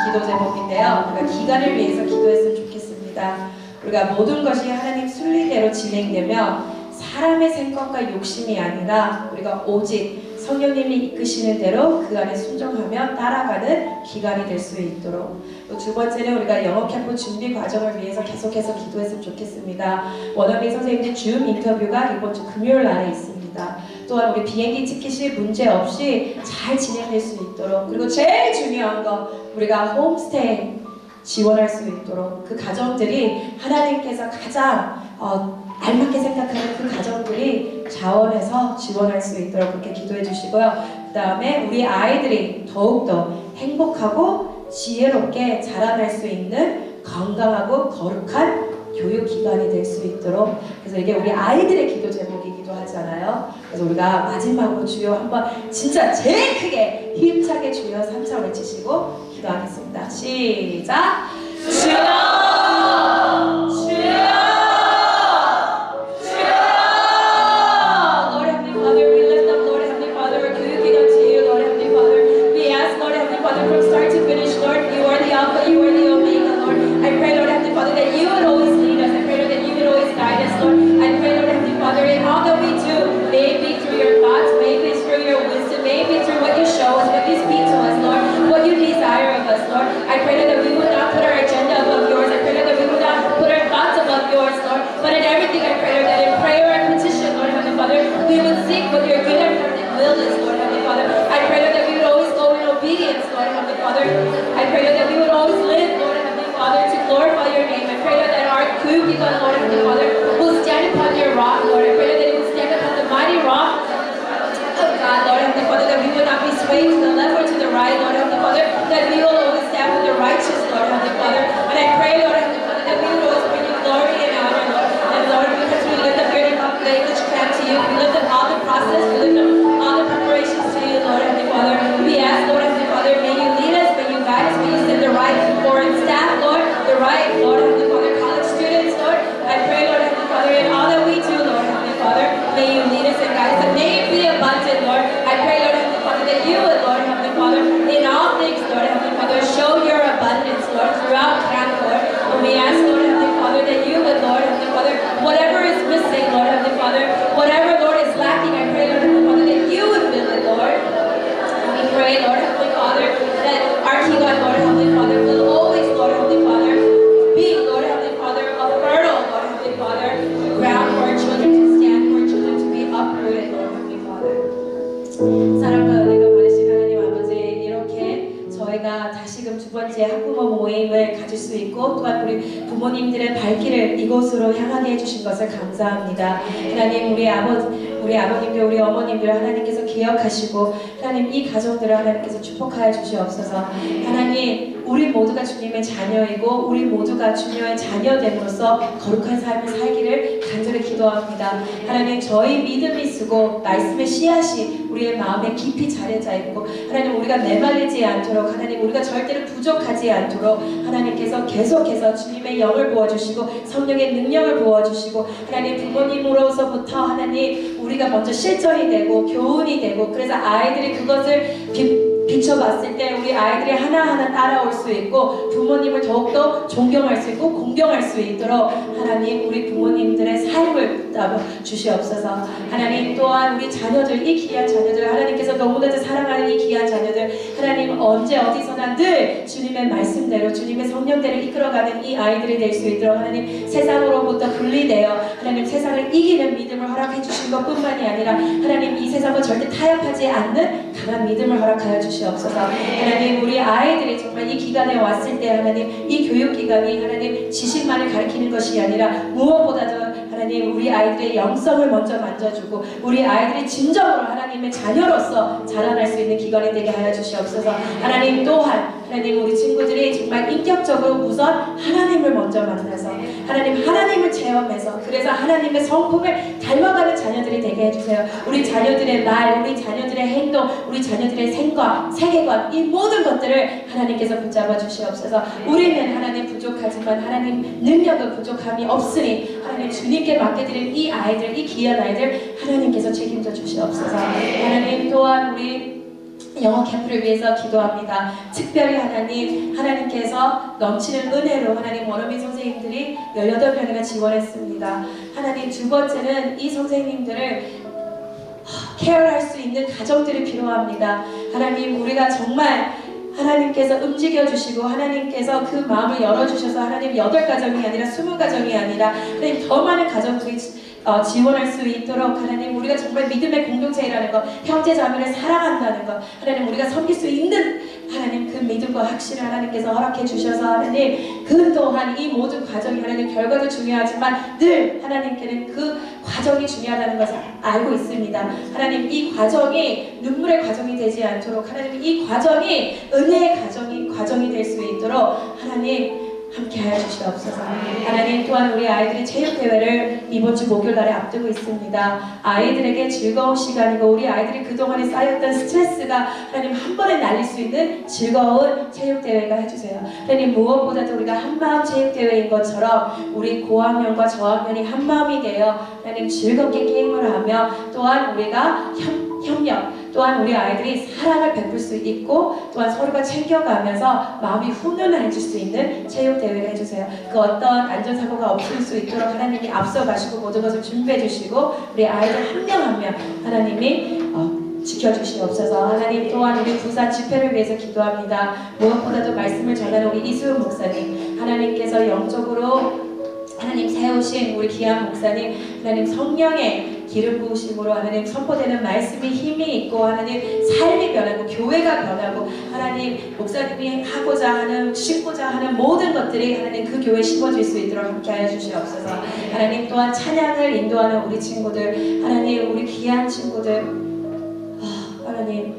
S1: 기도 제목인데요. 우리가 기간을 위해서 기도했으면 좋겠습니다. 우리가 모든 것이 하나님 순리대로 진행되면 사람의 생각과 욕심이 아니라 우리가 오직 성령님이 이끄시는 대로 그 안에 순종하며 따라가는 기간이 될 수 있도록, 또 두 번째는 우리가 영어 캠프 준비 과정을 위해서 계속해서 기도했으면 좋겠습니다. 원어민 선생님들 줌 인터뷰가 이번 주 금요일 날에 있습니다. 또한 우리 비행기 티켓이 문제 없이 잘 진행될 수 있도록, 그리고 제일 중요한 거 우리가 홈스테이 지원할 수 있도록, 그 가정들이 하나님께서 가장 알맞게 생각하는 그 가정들이 자원해서 지원할 수 있도록 그렇게 기도해 주시고요. 그 다음에 우리 아이들이 더욱더 행복하고 지혜롭게 자라날 수 있는 건강하고 거룩한 교육기관이 될 수 있도록, 그래서 이게 우리 아이들의 기도 제목이기도 하잖아요. 그래서 우리가 마지막으로 주여 한번 진짜 제일 크게 힘차게 주여 3차 외치시고 기도하겠습니다. 시작! 주여! 주여! From start to finish, Lord, you are the Alpha, you are the Omega, Lord. I pray, Lord Heavenly Father, that you would always lead us. I pray, Lord, that you would always guide us, Lord. I pray, Lord Heavenly Father, in all that we do, may it be through your thoughts, may it be through your wisdom, may it be through what you show us, what you speak to us, Lord, what you desire of us, Lord. I pray, Lord, that we would not put our agenda above yours. I pray, Lord, that we would not put our thoughts above yours, Lord. But in everything, I pray, Lord, that in prayer and petition, Lord Heavenly Father, we would seek what your good and perfect will is, Lord Heavenly Father. I pray, Lord, that we would always go in obedience, Lord Heavenly Father. I pray, Lord, that we would always live, Lord Heavenly Father, to glorify your name. I pray, Lord, that our Kukigan, Lord Heavenly Father, will stand upon your rock, Lord. I pray, Lord, that it will stand upon the mighty rock of God, Lord Heavenly Father, that we would not be swayed to the left or to the right, Lord Heavenly Father, that we will always stand with the righteous, Lord Heavenly Father. And I pray, Lord Heavenly Father, that we would always bring you glory and honor, Lord. And Lord, because we lift up your language camp to you, we lift up all the process, we lift up all the preparations to you, Lord Heavenly Father. We ask, Lord Heavenly Father, may you lead us, may you guide us, may you send the right foreign staff, Lord, the right, Lord Heavenly Father, college students, Lord. I pray, Lord Heavenly Father, in all that we do, Lord Heavenly Father, may you lead us and guide us, and may it be abundant, Lord. I pray, Lord Heavenly Father, that you would, Lord Heavenly Father, in all things, Lord Heavenly Father, show your abundance, Lord, throughout camp, Lord. And we ask, Lord Heavenly Father, that you would, Lord Heavenly Father, whatever is missing, Lord Heavenly Father, whatever, Lord, is lacking, I pray, Lord Heavenly Father, that you would fill it, Lord. And we pray, Lord Heavenly Father, that our Kigan, Lord Heavenly Father, will always, Lord Heavenly Father, be, Lord Heavenly Father, a fertile, Lord Heavenly Father, ground for our children to stand, for our children to be uprooted, Lord Heavenly Father. 사랑과 은혜가 많으신 하나님 아버지, 이렇게 저희가 다시금 두 번째 학부모 모임을 가질 수 있고, 또한 우리 부모님들의 발길을 이곳으로 향하게 해주신 것을 감사합니다. 하나님, 우리 아버님들, 우리 어머님들 하나님께서 기억하시고, 하나님 이 가정들을 하나님께서 축복하여 주시옵소서. 하나님, 우리 모두가 주님의 자녀이고 우리 모두가 주님의 자녀됨으로써 거룩한 삶을 살기를 간절히 기도합니다. 하나님, 저희 믿음이 쓰고 말씀의 씨앗이 우리의 마음에 깊이 자리자 있고, 하나님 우리가 메말리지 않도록, 하나님 우리가 절대로 부족하지 않도록 하나님께서 계속해서 주님의 영을 부어주시고 성령의 능력을 부어주시고, 하나님 부모님으로서부터 하나님 우리가 먼저 실전이 되고 교훈이 되고, 그래서 아이들이 그것을 비춰봤을 때 우리 아이들이 하나하나 따라올 수 있고 부모님을 더욱더 존경할 수 있고 공경할 수 있도록 하나님 우리 부모님들의 삶을 붙잡아 주시옵소서. 하나님, 또한 우리 자녀들, 이 귀한 자녀들, 하나님께서 너무나도 사랑하는 이 귀한 자녀들, 하나님 언제 어디서나 늘 주님의 말씀대로 주님의 성령대로 이끌어가는 이 아이들이 될 수 있도록 하나님 세상으로부터 분리되어 하나님 세상을 이기는 믿음을 허락해 주신 것뿐만이 아니라 하나님 이 세상을 절대 타협하지 않는 강한 믿음을 허락하여 주시옵소서. 하나님, 우리 아이들이 정말 이 기간에 왔을 때 하나님 이 교육기관이 하나님 지식만을 가르치는 것이 아니라 무엇보다도 하나님 우리 아이들의 영성을 먼저 만져주고 우리 아이들이 진정으로 하나님의 자녀로서 자라날 수 있는 기관이 되게 하여 주시옵소서. 하나님, 또한 하나님 우리 친구들이 정말 인격적으로 우선 하나님을 먼저 만나서 하나님을 체험해서 그래서 하나님의 성품을 닮아가는 자녀들이 되게 해주세요. 우리 자녀들의 말, 우리 자녀들의 행동, 우리 자녀들의 생각, 세계관, 이 모든 것들을 하나님께서 붙잡아 주시옵소서. 우리는 하나님 부족하지만 하나님 능력은 부족함이 없으니 하나님 주님께 맡겨드린 이 아이들, 이 귀한 아이들 하나님께서 책임져 주시옵소서. 하나님, 또한 우리 영어 캠프를 위해서 기도합니다. 특별히 하나님께서 넘치는 은혜로 하나님 원어민 선생님들이 18명이나 지원했습니다. 하나님 두 번째는 이 선생님들을 케어할 수 있는 가정들이 필요합니다. 하나님 우리가 정말 하나님께서 움직여 주시고 하나님께서 그 마음을 열어주셔서 하나님 8가정이 아니라 20가정이 아니라 하나님 더 많은 가정들이 지원할 수 있도록 하나님 우리가 정말 믿음의 공동체라는 것, 형제 자매를 사랑한다는 것, 하나님 우리가 섬길 수 있는 하나님 그 믿음과 확신을 하나님께서 허락해 주셔서 하나님 그 또한 이 모든 과정이 하나님 결과도 중요하지만 늘 하나님께는 그 과정이 중요하다는 것을 알고 있습니다. 하나님 이 과정이 눈물의 과정이 되지 않도록 하나님 이 과정이 은혜의 과정이 될 수 있도록 하나님 함께하여 주시옵소서. 하나님 또한 우리 아이들이 체육대회를 이번 주 목요일 날에 앞두고 있습니다. 아이들에게 즐거운 시간이고 우리 아이들이 그동안에 쌓였던 스트레스가 하나님 한 번에 날릴 수 있는 즐거운 체육대회가 해주세요. 하나님 무엇보다도 우리가 한마음 체육대회인 것처럼 우리 고학년과 저학년이 한마음이 되어 하나님 즐겁게 게임을 하며 또한 우리가 협력 또한 우리 아이들이 사랑을 베풀 수 있고 또한 서로가 챙겨가면서 마음이 훈훈해질 수 있는 체육대회를 해주세요. 그 어떤 안전사고가 없을 수 있도록 하나님이 앞서가시고 모든 것을 준비해 주시고 우리 아이들 한 명 한 명 하나님이 지켜주시옵소서. 하나님 또한 우리 부산 집회를 위해서 기도합니다. 무엇보다도 말씀을 전하는 우리 이수은 목사님 하나님께서 영적으로 하나님 세우신 우리 귀한 목사님 하나님 성령의 기름 부으심으로 하나님 선포되는 말씀이 힘이 있고 하나님 삶이 변하고 교회가 변하고 하나님 목사님이 하고자 하는 심고자 하는 모든 것들이 하나님 그 교회에 심어질 수 있도록 함께하여 주시옵소서. 하나님 또한 찬양을 인도하는 우리 친구들 하나님 우리 귀한 친구들 하나님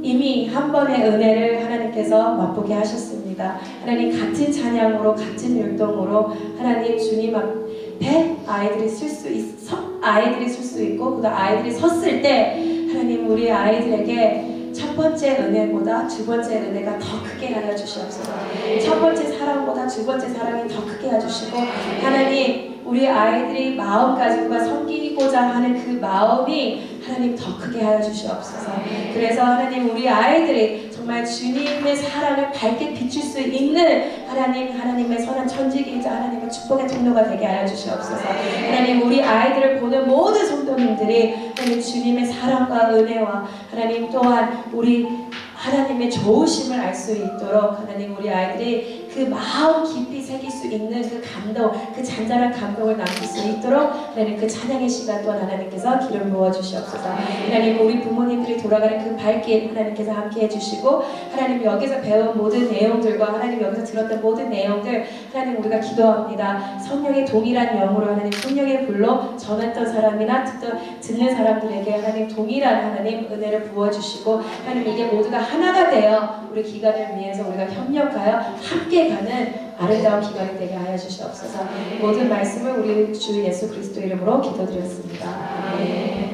S1: 이미 한 번의 은혜를 하나님께서 맛보게 하셨습니다. 하나님 같은 찬양으로 같은 율동으로 하나님 주님 앞에 아이들이 쓸 수 있고 그다음 아이들이 섰을 때 하나님 우리 아이들에게 첫 번째 은혜보다 두 번째 은혜가 더 크게 하여 주시옵소서. 첫 번째 사랑보다 두 번째 사랑이 더 크게 해주시고 하나님 우리 아이들이 마음가짐과 섬기고자 하는 그 마음이 하나님 더 크게 하여 주시옵소서. 그래서 하나님 우리 아이들이 정말 주님의 사랑을 밝게 비출 수 있는 하나님의 선한 천직이자 하나님의 축복의 통로가 되게 하여 주시옵소서. 하나님 우리 아이들을 보는 모든 성도님들이 하나님 주님의 사랑과 은혜와 하나님 또한 우리 하나님의 좋으심을 알 수 있도록 하나님 우리 아이들이 그 마음 깊이 새길 수 있는 그 감동, 그 잔잔한 감동을 남길 수 있도록 하나님 그 찬양의 시간 또한 하나님께서 기름 부어 주시옵소서. 하나님 우리 부모님들이 돌아가는 그 발길 하나님께서 함께 해주시고 하나님 여기서 배운 모든 내용들과 하나님 여기서 들었던 모든 내용들 하나님 우리가 기도합니다. 성령의 동일한 영으로 하나님 성령의 불로 전했던 사람이나 듣는 사람들에게 하나님 동일한 하나님 은혜를 부어주시고 하나님 이게 모두가 하나가 되어 우리 기간을 위해서 우리가 협력하여 함께 가는 아름다운 기간이 되게 하여 주시옵소서. 모든 말씀을 우리 주 예수 그리스도 이름으로 기도드렸습니다. 아멘.